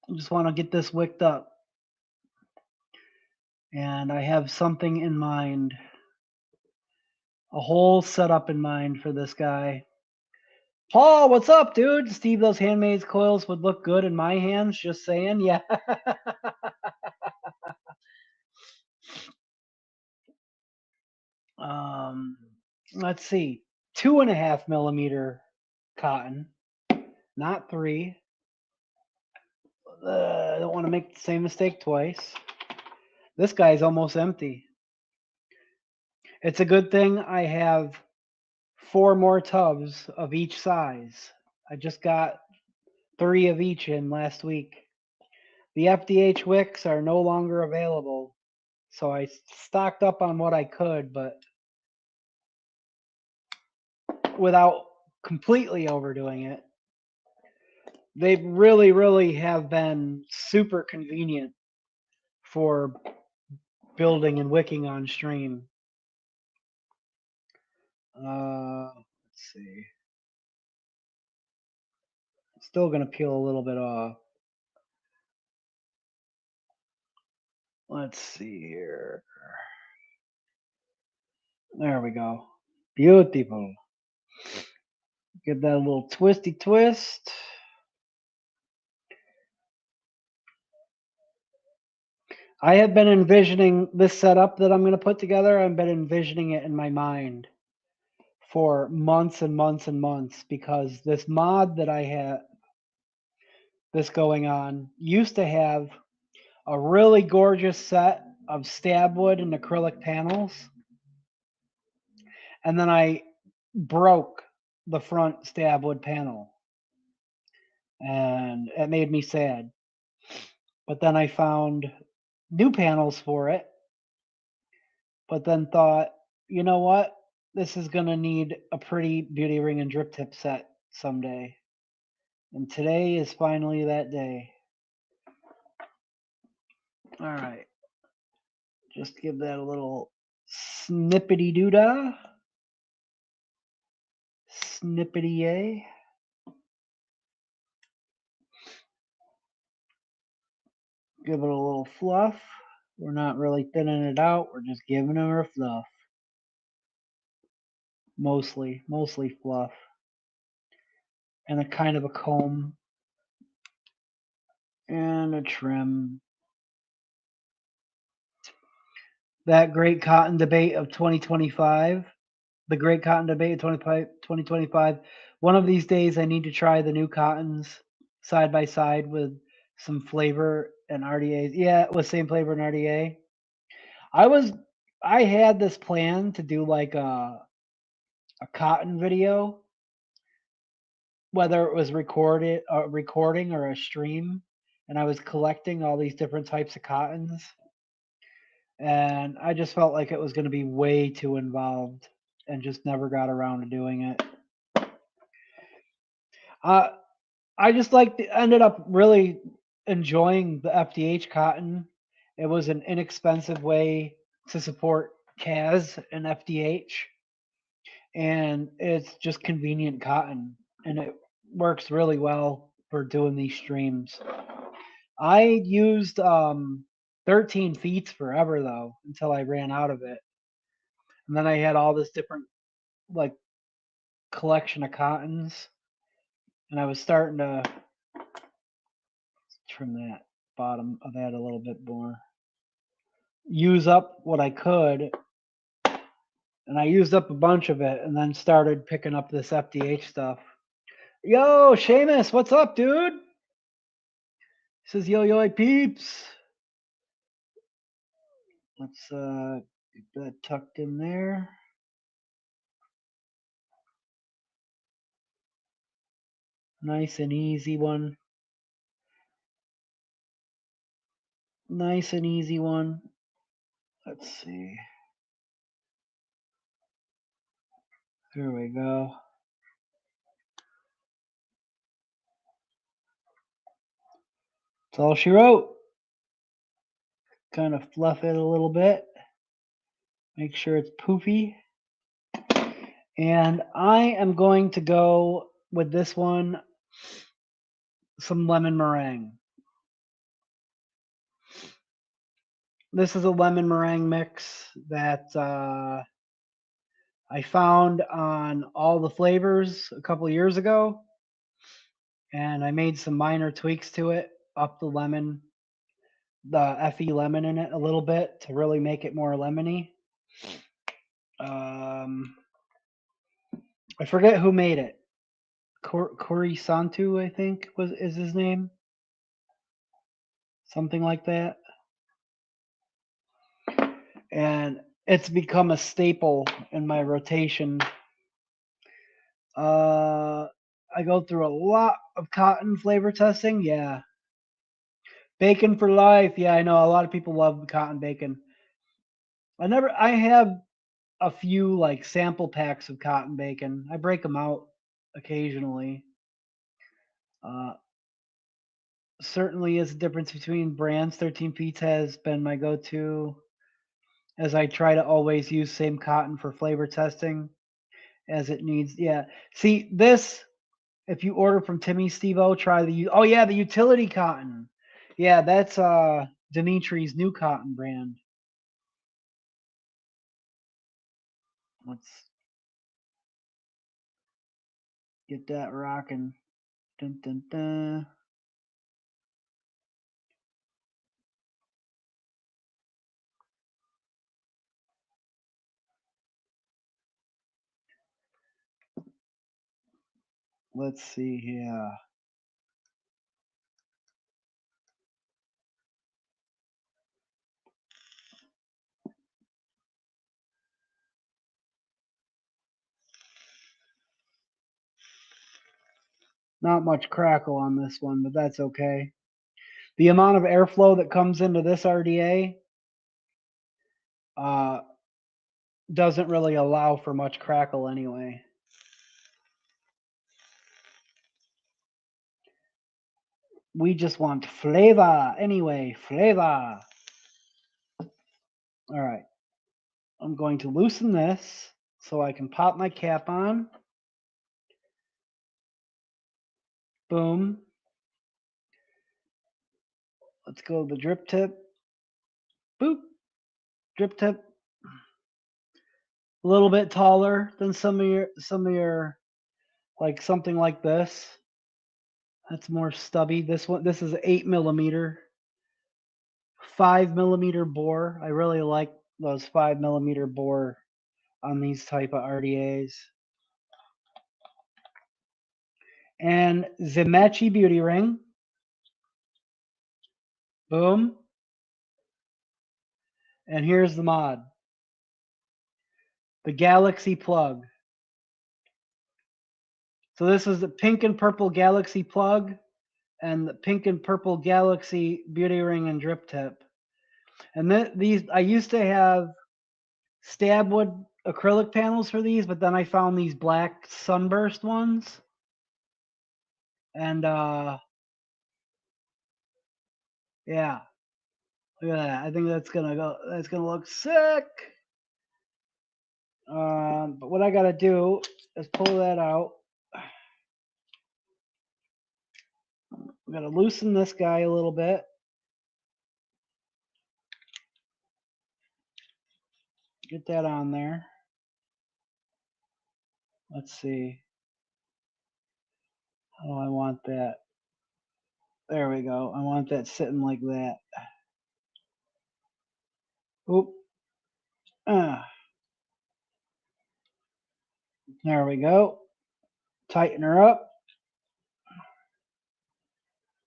S1: I just want to get this wicked up. And I have something in mind. A whole setup in mind for this guy. Paul, what's up, dude? Steve, those handmade coils would look good in my hands. Just saying. Yeah. Let's see. 2.5 millimeter cotton, not 3. I don't want to make the same mistake twice. This guy's almost empty. It's a good thing I have 4 more tubs of each size. I just got 3 of each in last week. The FDH wicks are no longer available, so I stocked up on what I could, but without completely overdoing it. They really, really have been super convenient for building and wicking on stream. Let's see. Still going to peel a little bit off. Let's see here. There we go. Beautiful. Give that a little twisty twist. I have been envisioning this setup that I'm going to put together. I've been envisioning it in my mind for months and months and months, because this mod that I had this going on used to have a really gorgeous set of stab wood and acrylic panels, and then I broke the front stab wood panel, and it made me sad. But then I found new panels for it, but then thought, you know what, this is going to need a pretty beauty ring and drip tip set someday, and today is finally that day. All right, just give that a little snippety doodah, snippety yay. Give it a little fluff. We're not really thinning it out. We're just giving her a fluff. Mostly fluff. And a kind of a comb. And a trim. That great cotton debate of 2025. The great cotton debate of 2025. One of these days I need to try the new cottons side by side with some flavor and RDAs. Yeah, with same flavor and RDA. I had this plan to do like a cotton video, whether it was recording or a stream, and I was collecting all these different types of cottons. and I just felt like it was going to be way too involved and just never got around to doing it. I just ended up really enjoying the FDH cotton. It was an inexpensive way to support CAS and FDH, and it's just convenient cotton, and it works really well for doing these streams. I used 13 feet forever though until I ran out of it, and then I had all this different like collection of cottons, and I was starting to trim that bottom of that a little bit more, use up what I could, and I used up a bunch of it and then started picking up this FDH stuff. Yo, Seamus, what's up, dude? Says yo peeps. Let's get that tucked in there. Nice and easy one. Nice and easy one. Let's see. There we go. That's all she wrote. Kind of fluff it a little bit. Make sure it's poofy. And I am going to go with this one, some lemon meringue. This is a lemon meringue mix that I found on All the Flavors a couple years ago, and I made some minor tweaks to it, up the FE lemon in it a little bit to really make it more lemony. I forget who made it. Corey Santu, I think is his name. Something like that. And it's become a staple in my rotation. I go through a lot of cotton flavor testing. Yeah. Bacon for life. Yeah, I know a lot of people love cotton bacon. I have a few like sample packs of cotton bacon. I break them out occasionally. Certainly is a difference between brands. 13 Feet has been my go-to, as I try to always use same cotton for flavor testing as it needs. Yeah. See, this, if you order from Timmy Steve-O, try the utility cotton. Yeah, that's Dimitri's new cotton brand. Let's get that rocking. Dun, dun, dun. Let's see here. Not much crackle on this one, but that's okay. The amount of airflow that comes into this RDA doesn't really allow for much crackle anyway. We just want flavor anyway, flavor. All right. I'm going to loosen this so I can pop my cap on. Boom. Let's go to the drip tip. Boop. Drip tip. A little bit taller than some of your like something like this. That's more stubby. This is 8mm, 5mm bore. I really like those 5mm bore on these type of RDAs. And the Matchy Beauty Ring. Boom. And here's the mod. The Galaxy plug. So this is the pink and purple Galaxy plug and the pink and purple Galaxy Beauty Ring and drip tip. And then these, I used to have stab wood acrylic panels for these, but then I found these black sunburst ones. And yeah, look at that. I think that's gonna look sick. But what I gotta do is pull that out. I'm gonna loosen this guy a little bit. Get that on there. Let's see. How do I want that? There we go. I want that sitting like that. Oop. There we go. Tighten her up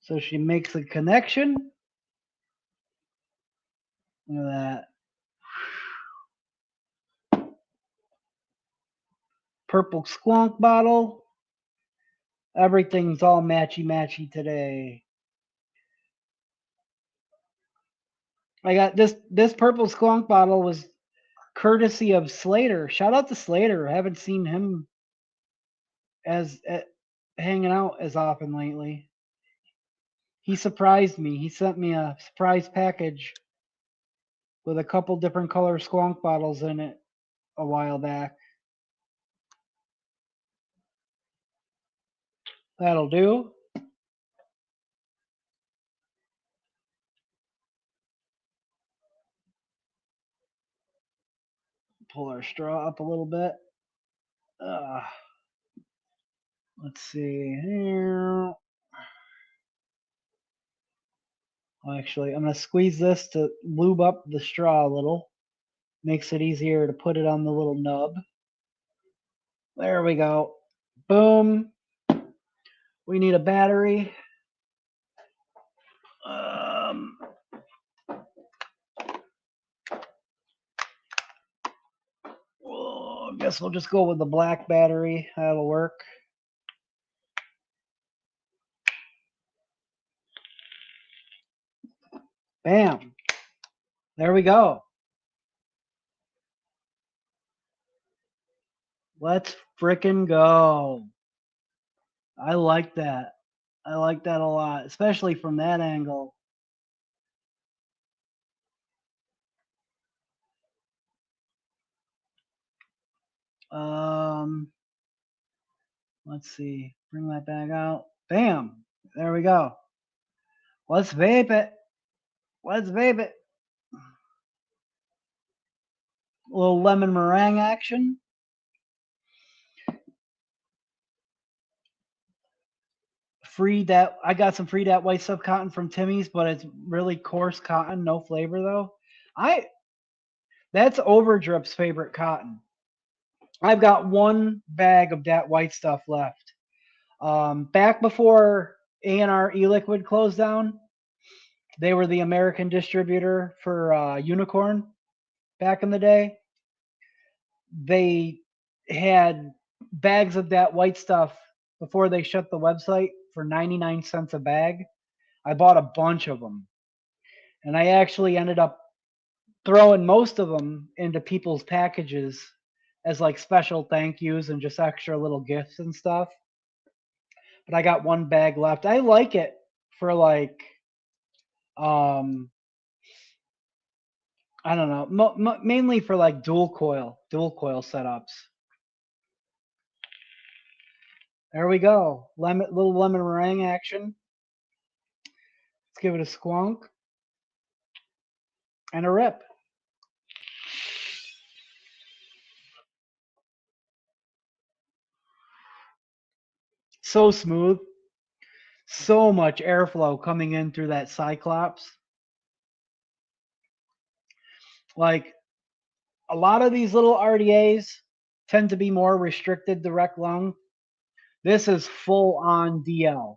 S1: so she makes a connection. Look at that. Purple squonk bottle. Everything's all matchy-matchy today. I got this purple squonk bottle was courtesy of Slater. Shout out to Slater. I haven't seen him as hanging out as often lately. He surprised me. He sent me a surprise package with a couple different color squonk bottles in it a while back. That'll do. Pull our straw up a little bit. Let's see here. Actually, I'm going to squeeze this to lube up the straw a little. Makes it easier to put it on the little nub. There we go. Boom. We need a battery. I guess we'll just go with the black battery. That'll work. Bam. There we go. Let's frickin' go. I like that. I like that a lot, especially from that angle. Let's see. Bring that back out. Bam. There we go. Let's vape it. Let's vape it. A little lemon meringue action. I got some free that white stuff cotton from Timmy's, but it's really coarse cotton, no flavor though. That's Overdrip's favorite cotton. I've got one bag of that white stuff left. Back before A&R E-Liquid closed down, they were the American distributor for Unicorn back in the day. They had bags of that white stuff before they shut the website for 99 cents a bag. I bought a bunch of them. And I actually ended up throwing most of them into people's packages as like special thank yous and just extra little gifts and stuff. But I got one bag left. I like it for like I don't know, mainly for like dual coil setups. There we go. Little lemon meringue action. Let's give it a squonk and a rip. So smooth. So much airflow coming in through that Cyclops. Like a lot of these little RDAs tend to be more restricted direct lung. This is full on DL.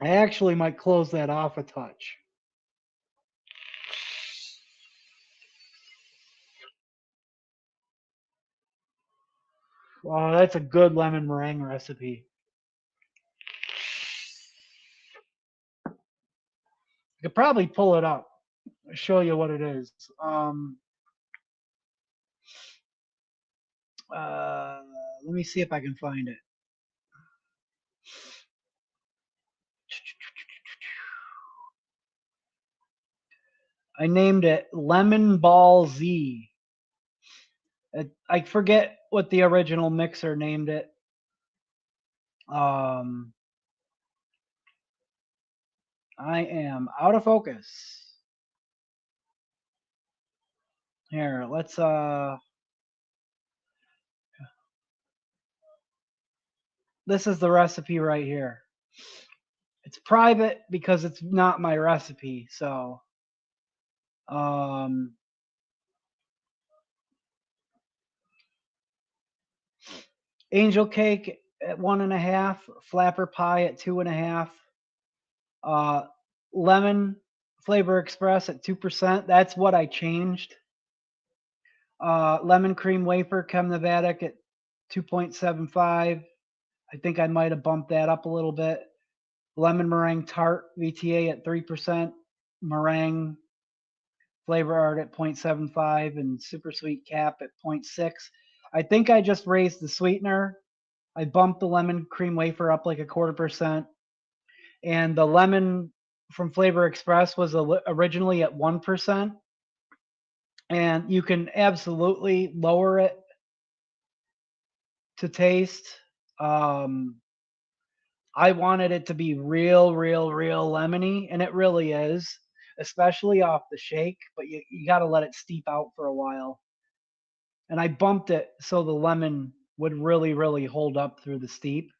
S1: I actually might close that off a touch. Oh, that's a good lemon meringue recipe. You could probably pull it up, show you what it is. Uh, Let me see if I can find it. I named it Lemon Ball Z. I forget what the original mixer named it. I am out of focus. Here, let's this is the recipe right here. It's private because it's not my recipe, so um angel cake at 1.5, flapper pie at 2.5, uh lemon flavor express at 2%. That's what I changed. Lemon cream wafer Chem Nevadic at 2.75. I think I might have bumped that up a little bit. Lemon meringue tart VTA at 3%, meringue flavor art at 0.75, and super sweet cap at 0.6. I think I just raised the sweetener. I bumped the lemon cream wafer up like 0.25%, and the lemon from Flavor Express was originally at 1%, and you can absolutely lower it to taste. I wanted it to be real, real lemony, and it really is, especially off the shake, but you got to let it steep out for a while. And I bumped it so the lemon would really, really hold up through the steep.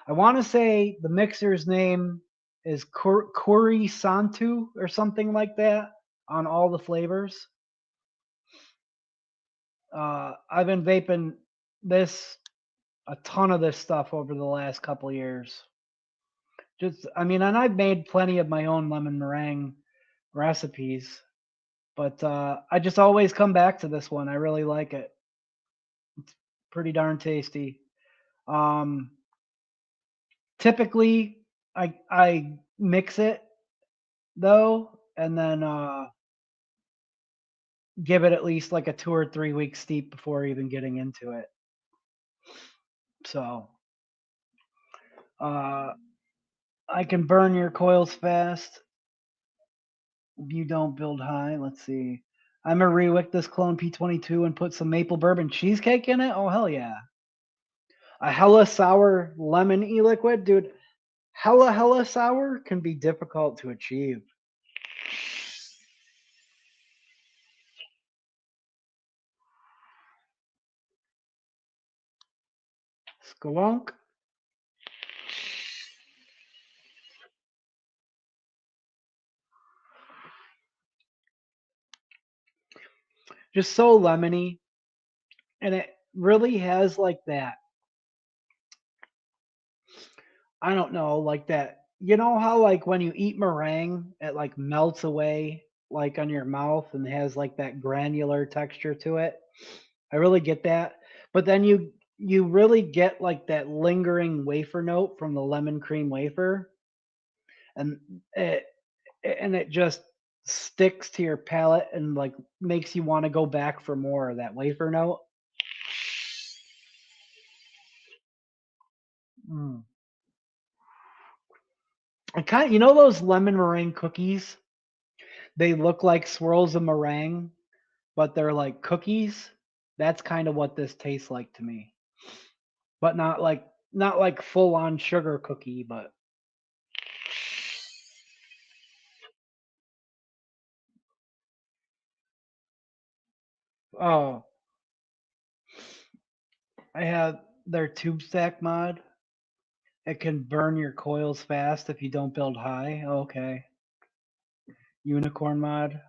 S1: I want to say the mixer's name is Kuri Santu or something like that on all the flavors. I've been vaping a ton of this stuff over the last couple years. I mean, and I've made plenty of my own lemon meringue recipes, but I just always come back to this one. I really like it. It's pretty darn tasty. Um, Typically, I mix it though, and then give it at least like a 2 or 3 week steep before even getting into it. So I can burn your coils fast. You don't build high. Let's see. I'm a rewick this clone P22 and put some maple bourbon cheesecake in it. Oh hell yeah! A hella sour lemon e-liquid, dude. Hella sour can be difficult to achieve. Skalunk. Just so lemony, and it really has like that. I don't know, like that. You know how like when you eat meringue, it like melts away like on your mouth and has like that granular texture to it. I really get that. But then you really get like that lingering wafer note from the lemon cream wafer, and it just sticks to your palate and like makes you want to go back for more of that wafer note. Mm. I kind of, you know those lemon meringue cookies? They look like swirls of meringue, but they're like cookies. That's kind of what this tastes like to me. But not like full on sugar cookie, but oh, I have their tube stack mod. It can burn your coils fast if you don't build high. Okay. Unicorn mod.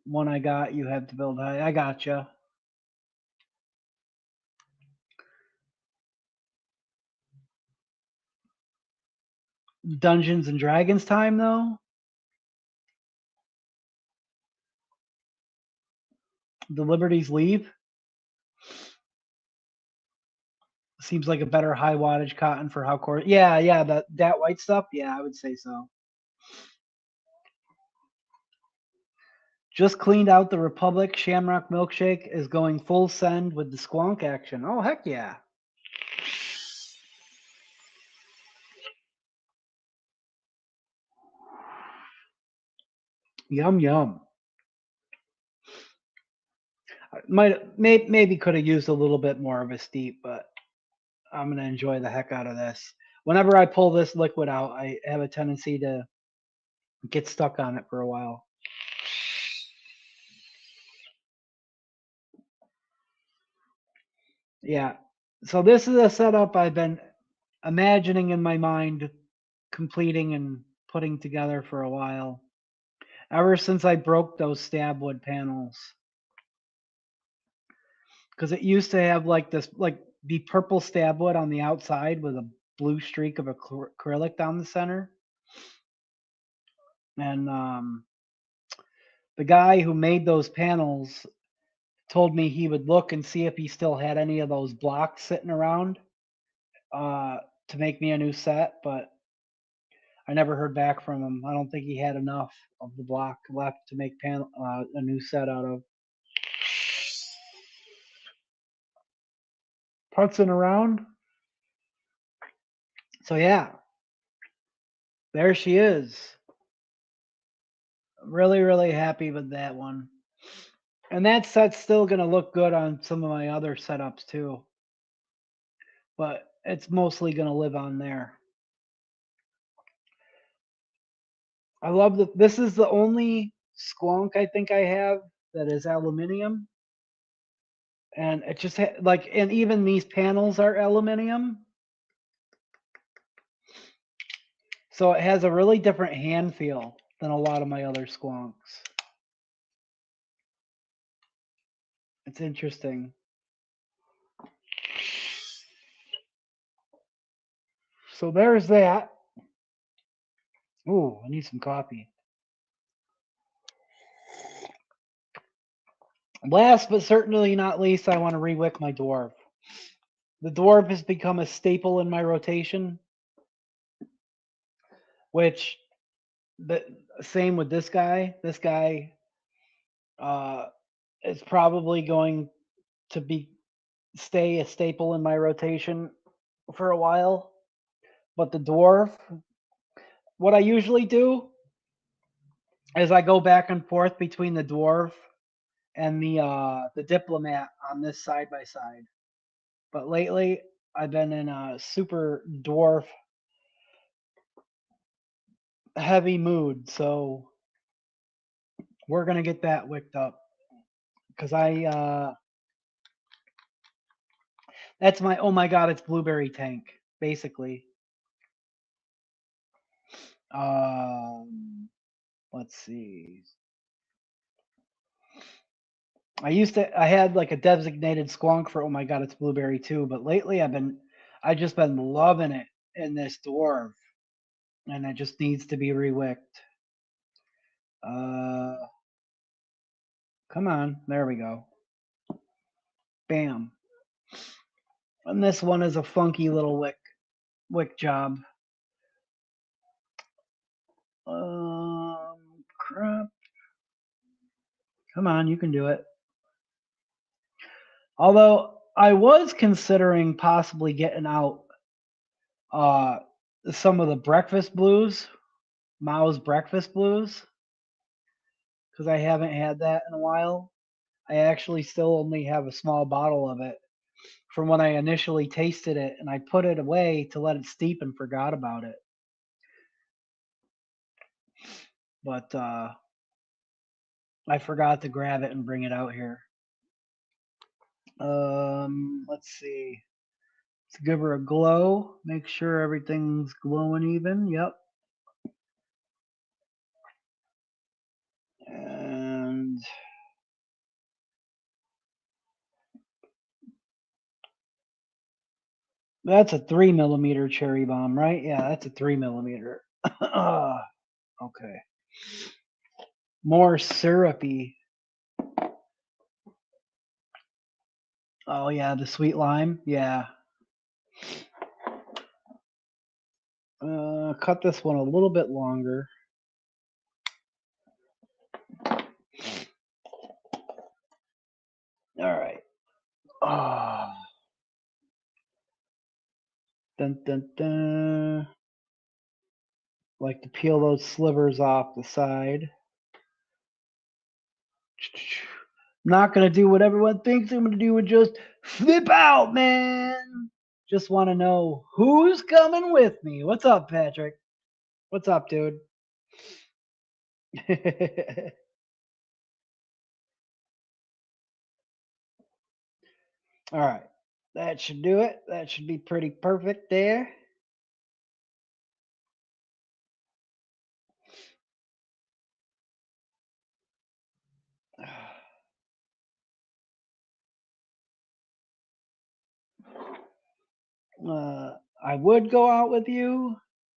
S1: One I got, you have to build high. I gotcha. Dungeons and Dragons time though. The Liberties leave. Seems like a better high wattage cotton for how coarse. Yeah, yeah, that white stuff. Yeah, I would say so. Just cleaned out the Republic Shamrock Milkshake is going full send with the squonk action. Oh heck yeah! Yum yum. Maybe could have used a little bit more of a steep, but I'm gonna enjoy the heck out of this. Whenever I pull this liquid out, I have a tendency to get stuck on it for a while. Yeah. So this is a setup I've been imagining in my mind, completing and putting together for a while. Ever since I broke those stab wood panels. Because it used to have like this, like the purple stab wood on the outside with a blue streak of acrylic down the center. And the guy who made those panels told me he would look and see if he still had any of those blocks sitting around to make me a new set, but I never heard back from him. I don't think he had enough of the block left to make a new set out of. Putzing around. So yeah, there she is. Really, really happy with that one. And that set's still going to look good on some of my other setups too. But it's mostly going to live on there. I love that this is the only squonk I think I have that is aluminum. And it just like, and even these panels are aluminum. So it has a really different hand feel than a lot of my other squonks. It's interesting. So there's that. Ooh, I need some coffee. Last but certainly not least, I want to rewick my dwarf. The dwarf has become a staple in my rotation, which the same with this guy. This guy uh, is probably going to stay a staple in my rotation for a while. But the dwarf, what I usually do is I go back and forth between the dwarf and the diplomat on this side by side. But lately, I've been in a super dwarf heavy mood, so we're gonna get that wicked up because that's my oh my god, it's blueberry tank basically. Um, let's see. I had like a designated squonk for oh my god, it's blueberry too, but lately I just been loving it in this dwarf, and it just needs to be rewicked. Uh, come on, there we go. Bam. And this one is a funky little wick job. Crap. Come on, you can do it. Although I was considering possibly getting out uh some of the breakfast blues, Mao's breakfast blues, because I haven't had that in a while. I actually still only have a small bottle of it from when I initially tasted it, and I put it away to let it steep and forgot about it. But I forgot to grab it and bring it out here. Let's see. Let's give her a glow. Make sure everything's glowing even. Yep. And that's a 3mm cherry bomb, right? Yeah, that's a 3mm. Okay. More syrupy. Oh yeah, the sweet lime. Yeah. Cut this one a little bit longer. All right. Oh. Dun, dun, dun. Like to peel those slivers off the side. I'm not going to do what everyone thinks I'm going to do and just flip out, man. Just want to know who's coming with me. What's up, Patrick? What's up, dude? All right. That should do it. That should be pretty perfect there. I would go out with you,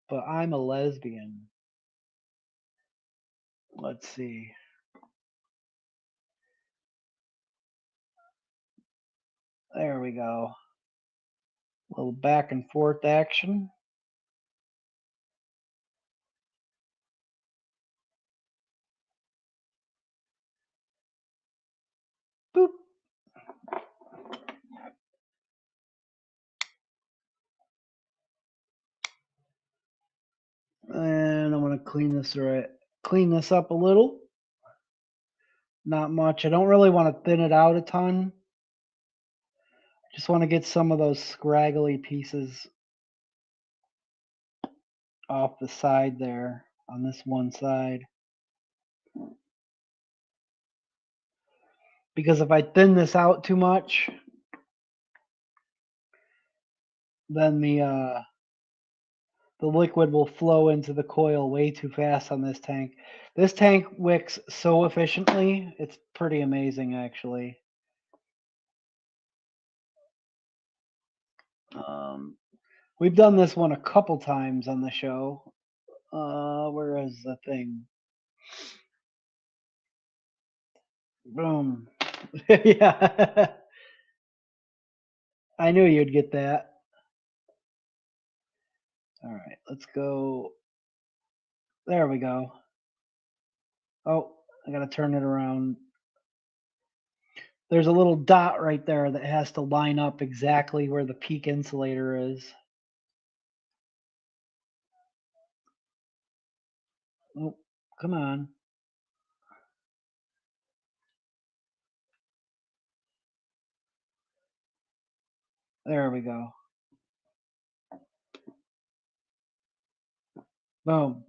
S1: but I'm a lesbian. Let's see. There we go. A little back and forth action. Boop. And I'm gonna clean this up a little. Not much. I don't really want to thin it out a ton. Just want to get some of those scraggly pieces off the side there on this one side. Because if I thin this out too much, then the liquid will flow into the coil way too fast on this tank. This tank wicks so efficiently, it's pretty amazing actually. We've done this one a couple times on the show. Where is the thing? Boom. Yeah. I knew you'd get that. All right, let's go. There we go. Oh, I gotta turn it around. There's a little dot right there that has to line up exactly where the peak insulator is. Oh, come on. There we go. Boom.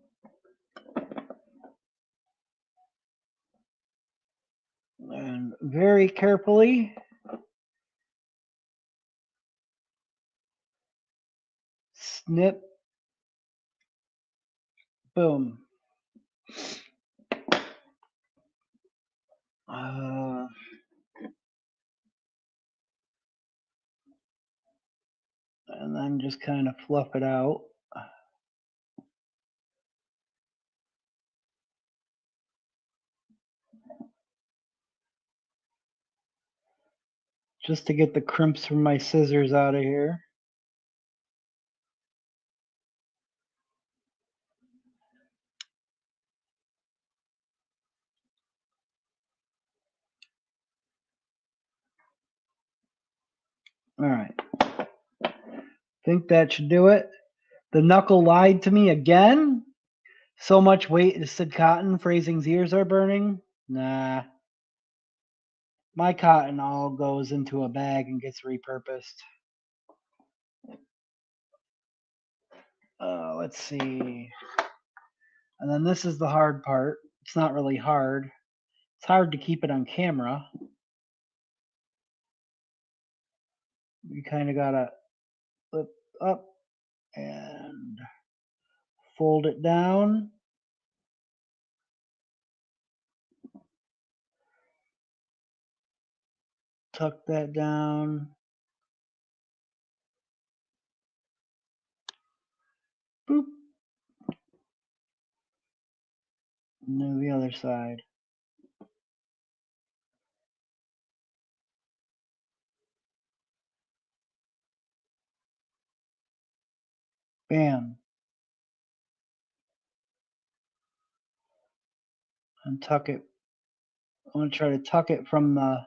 S1: And very carefully snip. Boom. And then just kind of fluff it out. Just to get the crimps from my scissors out of here. All right. Think that should do it. The knuckle lied to me again. So much weight is said cotton. Phrasing's ears are burning. Nah. My cotton all goes into a bag and gets repurposed. Let's see. And then this is the hard part. It's not really hard. It's hard to keep it on camera. You kind of gotta flip up and fold it down. Tuck that down. Boop. And then the other side. Bam. And tuck it. I want to try to tuck it from the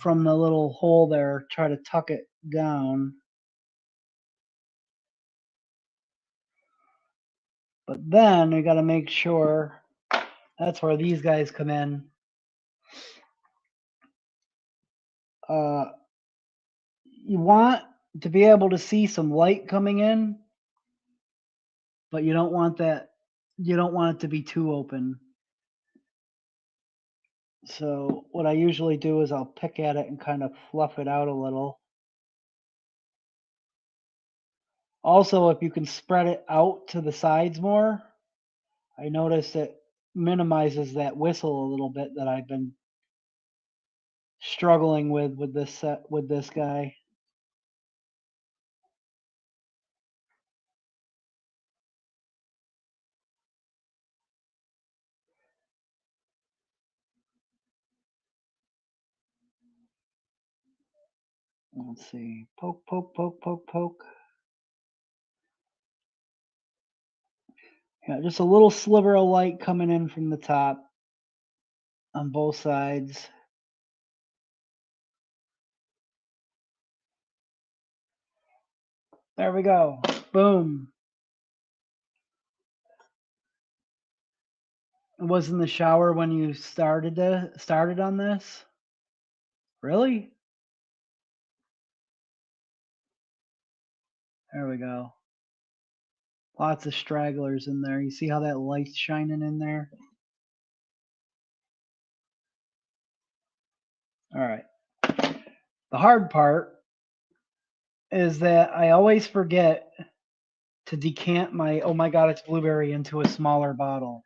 S1: little hole there. Try to tuck it down. But then we got to make sure, that's where these guys come in. You want to be able to see some light coming in, but you don't want that, you don't want it to be too open. So what I usually do is I'll pick at it and kind of fluff it out a little. Also, if you can spread it out to the sides more, I notice it minimizes that whistle a little bit that I've been struggling with this set, with this guy. Let's see. Poke, poke, poke, poke, poke. Yeah, just a little sliver of light coming in from the top on both sides. There we go. Boom. It was in the shower when you started on this? Really? There we go. Lots of stragglers in there. You see how that light's shining in there? All right. The hard part is that I always forget to decant my, oh my god, it's blueberry, into a smaller bottle.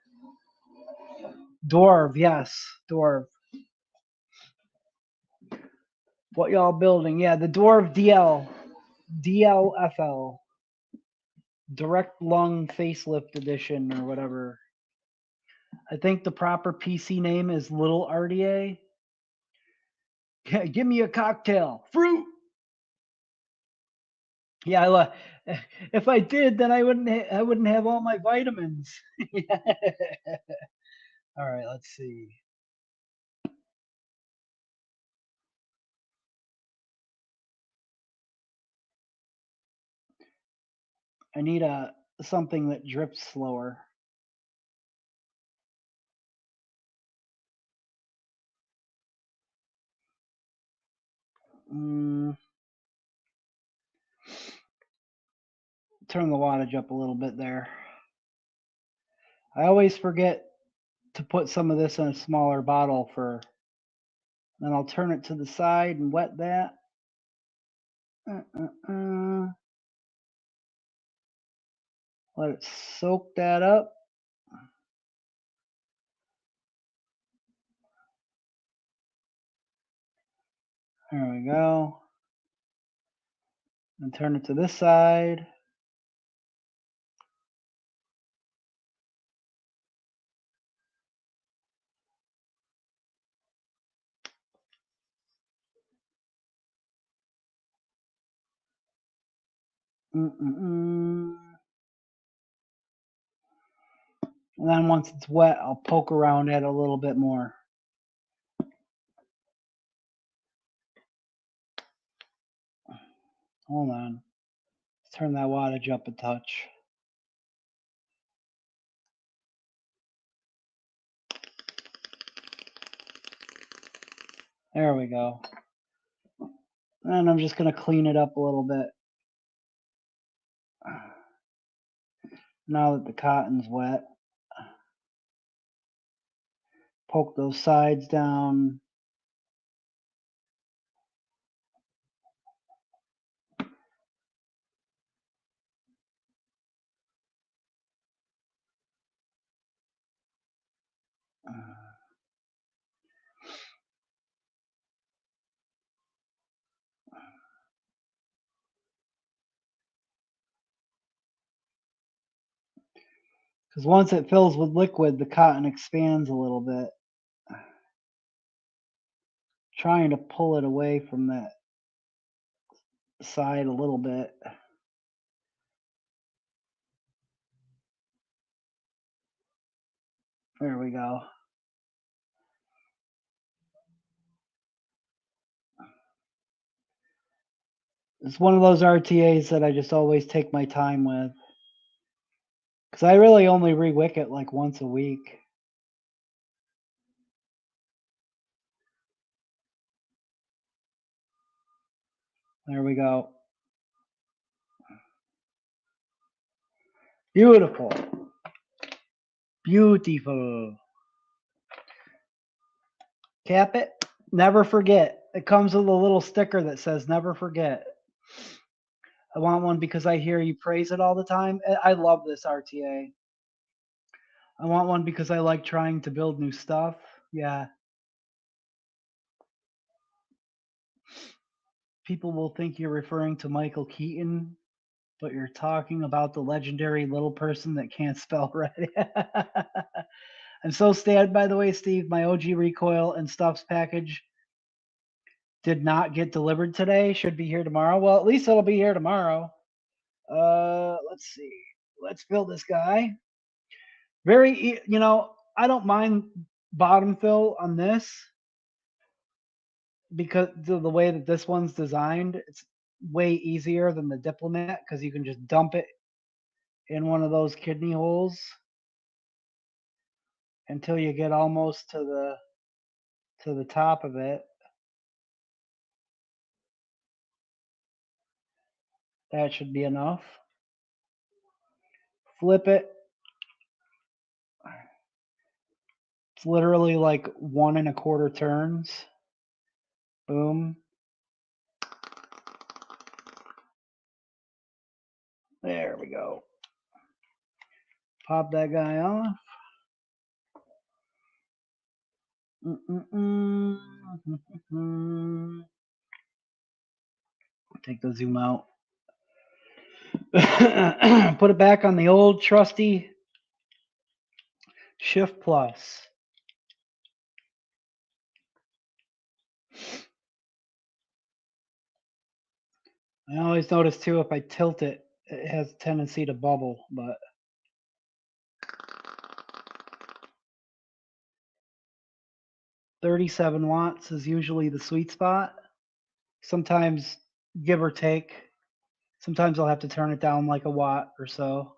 S1: Dwarf, yes, Dwarf. What y'all building? Yeah, the Dwarf DLFL. Direct Lung Facelift Edition or whatever. I think the proper PC name is Little RDA. Give me a cocktail. Fruit. Yeah, if I did, then I wouldn't have all my vitamins. All right, let's see. I need something that drips slower. Turn the wattage up a little bit there. I always forget to put some of this in a smaller bottle for, then I'll turn it to the side and wet that. Let it soak that up. There we go. And turn it to this side. And then once it's wet, I'll poke around it a little bit more. Hold on. Let's turn that wattage up a touch. There we go. And I'm just going to clean it up a little bit. Now that the cotton's wet, poke those sides down. Because once it fills with liquid, the cotton expands a little bit. Trying to pull it away from that side a little bit. There we go. It's one of those RTAs that I just always take my time with. Because I really only rewick it like once a week. There we go. Beautiful. Beautiful. Cap it. Never forget. It comes with a little sticker that says never forget. I want one because I hear you praise it all the time. I love this RTA. I want one because I like trying to build new stuff. Yeah. People will think you're referring to Michael Keaton, but you're talking about the legendary little person that can't spell right. I'm so sad, by the way, Steve. My OG recoil and stuffs package did not get delivered today. Should be here tomorrow. Well, at least it'll be here tomorrow. Let's see. Let's build this guy. Very, I don't mind bottom fill on this because of the way that this one's designed. It's way easier than the Diplomat because you can just dump it in one of those kidney holes until you get almost to the top of it. That should be enough. Flip it. It's literally like 1 1/4 turns. Boom. There we go. Pop that guy off. Take the zoom out. Put it back on the old trusty Shift Plus. I always notice too, if I tilt it, it has a tendency to bubble, but 37 watts is usually the sweet spot. Sometimes, give or take, sometimes I'll have to turn it down like a watt or so,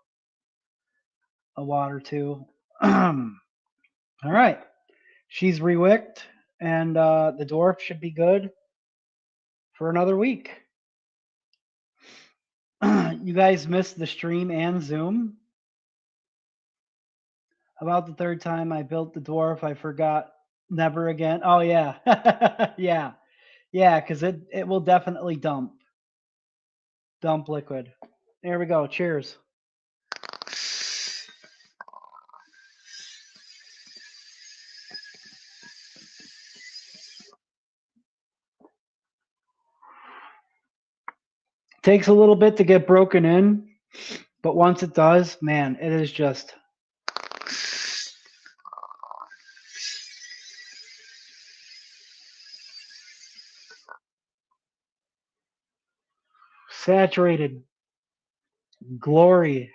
S1: a watt or two. All right, she's rewicked, and the dwarf should be good for another week. You guys missed the stream and Zoom. About the third time I built the dwarf, I forgot never again. Oh yeah, yeah, because it will definitely dump liquid. There we go. Cheers. Takes a little bit to get broken in, but once it does, man, it is just saturated glory.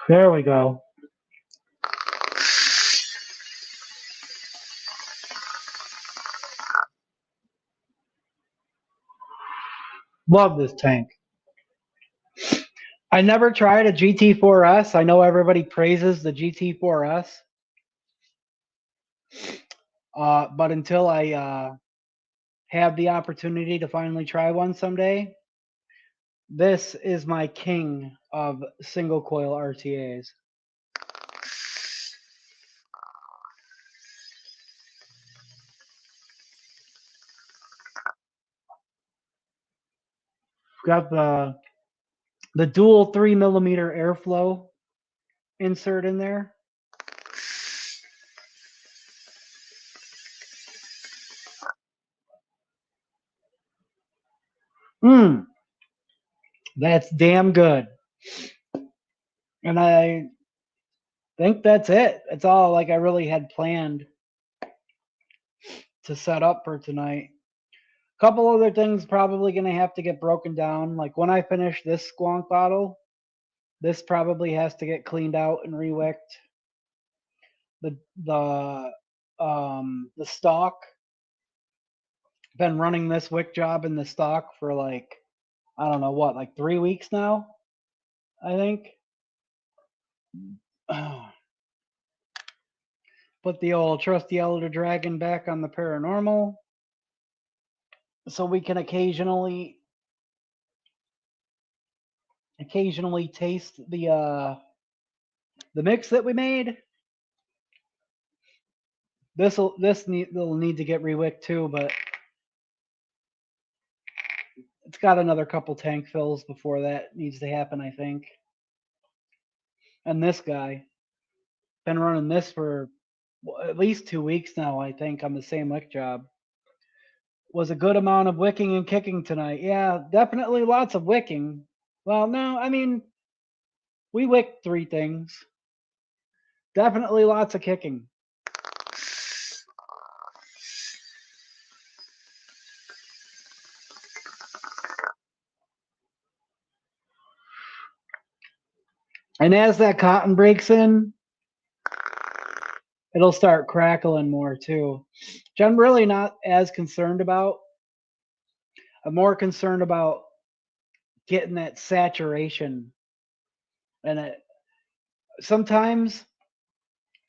S1: There we go. Love this tank. I never tried a GT4S. I know everybody praises the GT4S. But until I have the opportunity to finally try one someday, this is my king of single coil RTAs. Got the dual 3mm airflow insert in there. That's damn good. And I think that's it. That's all like I really had planned to set up for tonight. Couple other things probably going to have to get broken down. Like when I finish this squonk bottle, this probably has to get cleaned out and rewicked. The the stock. Been running this wick job in the stock for like, I don't know what, like 3 weeks now, I think. Put the old trusty elder dragon back on the paranormal, so we can occasionally taste the mix that we made. They'll need to get rewicked too, but it's got another couple tank fills before that needs to happen, I think. And this guy, been running this for at least 2 weeks now, I think, on the same wick job. Was a good amount of wicking and kicking tonight. Yeah, definitely lots of wicking. Well, no, I mean, we wicked 3 things. Definitely lots of kicking. And as that cotton breaks in, it'll start crackling more too. Which I'm really not as concerned about. I'm more concerned about getting that saturation. And it sometimes,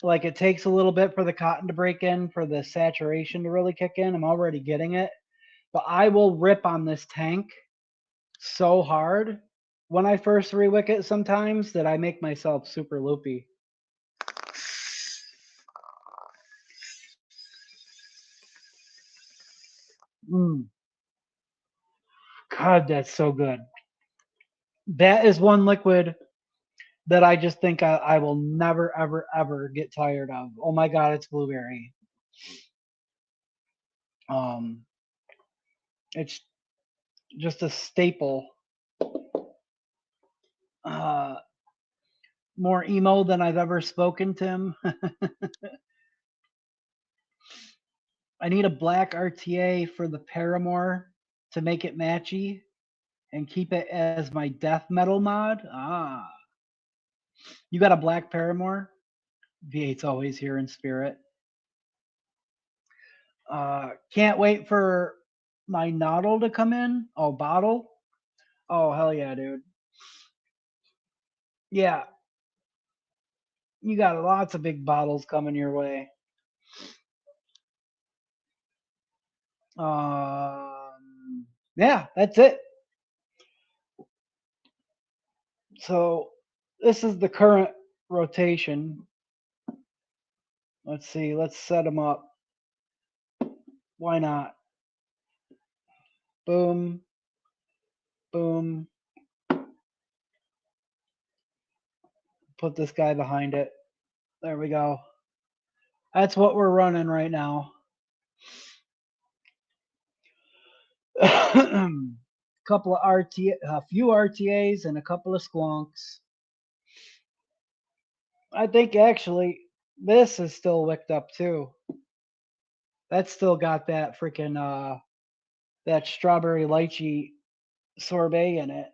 S1: like, it takes a little bit for the cotton to break in, for the saturation to really kick in. I'm already getting it. But I will rip on this tank so hard when I first rewick it sometimes that I make myself super loopy. God, that's so good. That is one liquid that I just think I will never, ever, ever get tired of. Oh my God, it's blueberry. It's just a staple. More emo than I've ever spoken to him. I need a black RTA for the Paramore to make it matchy and keep it as my death metal mod. Ah. You got a black Paramore? V8's always here in spirit. Can't wait for my noddle to come in. Oh, bottle? Oh, hell yeah, dude. Yeah. You got lots of big bottles coming your way. Yeah, that's it. So this is the current rotation. Let's see. Let's set them up. Why not? Boom. Boom. Put this guy behind it. There we go. That's what we're running right now. Couple of a few RTAs and a couple of squonks. I think actually this is still wicked up too. That's still got that freaking that strawberry lychee sorbet in it.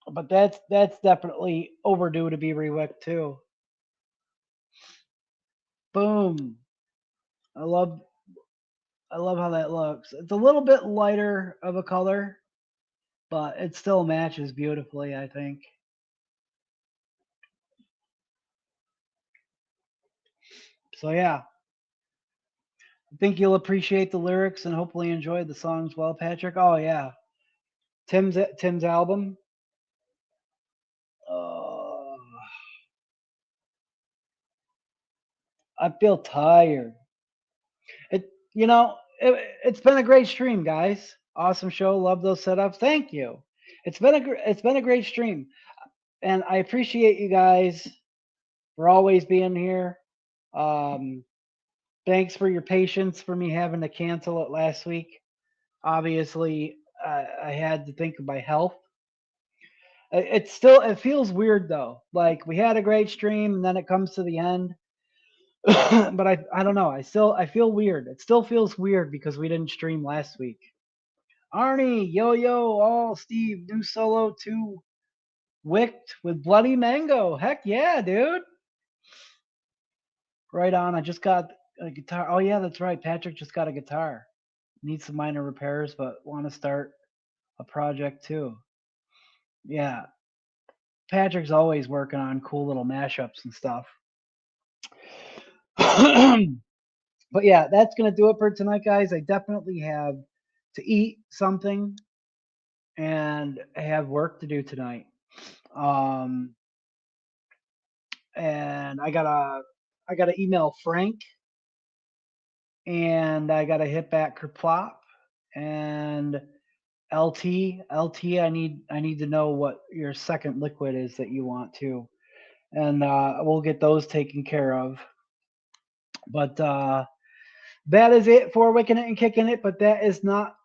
S1: But that's definitely overdue to be rewicked too. Boom. I love how that looks. It's a little bit lighter of a color, but it still matches beautifully, I think. So yeah. I think you'll appreciate the lyrics and hopefully enjoy the songs well, Patrick. Oh yeah. Tim's album. I feel tired. It's been a great stream, guys. Awesome show. Love those setups. Thank you. It's been a great stream, and I appreciate you guys for always being here. Thanks for your patience for me having to cancel it last week. Obviously, I had to think of my health. It feels weird though. Like we had a great stream, and then it comes to the end. But I don't know. I feel weird. It still feels weird because we didn't stream last week. Arnie, Yo Yo, all Steve, new solo 2 Wicked with Bloody Mango. Heck yeah, dude. Right on. I just got a guitar. Oh yeah, that's right. Patrick just got a guitar. Needs some minor repairs, but want to start a project too. Yeah. Patrick's always working on cool little mashups and stuff. But yeah, that's gonna do it for tonight, guys. I definitely have to eat something and have work to do tonight. Um, and I gotta email Frank, and I gotta hit back Kerplop and LT. I need to know what your second liquid is that you want to, and we'll get those taken care of. But that is it for Wicking It and Kicking It. But that is not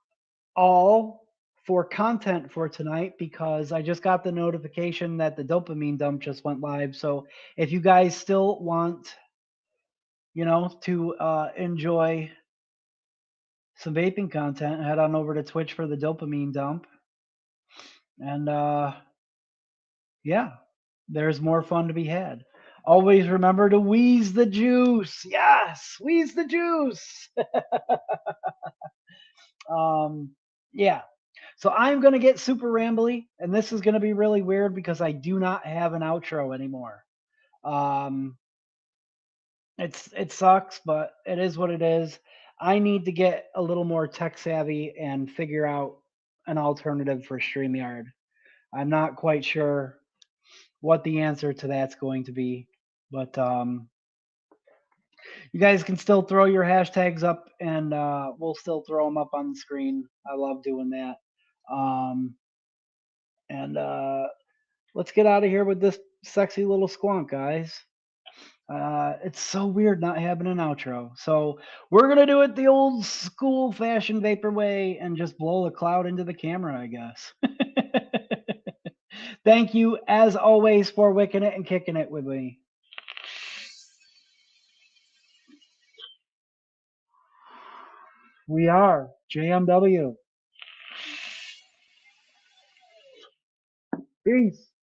S1: all for content for tonight, because I just got the notification that the dopamine dump just went live. So if you guys still want, to enjoy some vaping content, head on over to Twitch for the dopamine dump. And yeah, there's more fun to be had. Always remember to wheeze the juice. Yes, wheeze the juice. Yeah. So I'm going to get super rambly, and this is going to be really weird because I do not have an outro anymore. Um, it sucks, but it is what it is. I need to get a little more tech savvy and figure out an alternative for StreamYard. I'm not quite sure what the answer to that's going to be, but you guys can still throw your hashtags up, and we'll still throw them up on the screen. I love doing that. Um, and let's get out of here with this sexy little squonk, guys. It's so weird not having an outro. So we're gonna do it the old school fashioned vapor way and just blow the cloud into the camera, I guess. Thank you, as always, for wicking it and kicking it with me. We are JMW. Peace.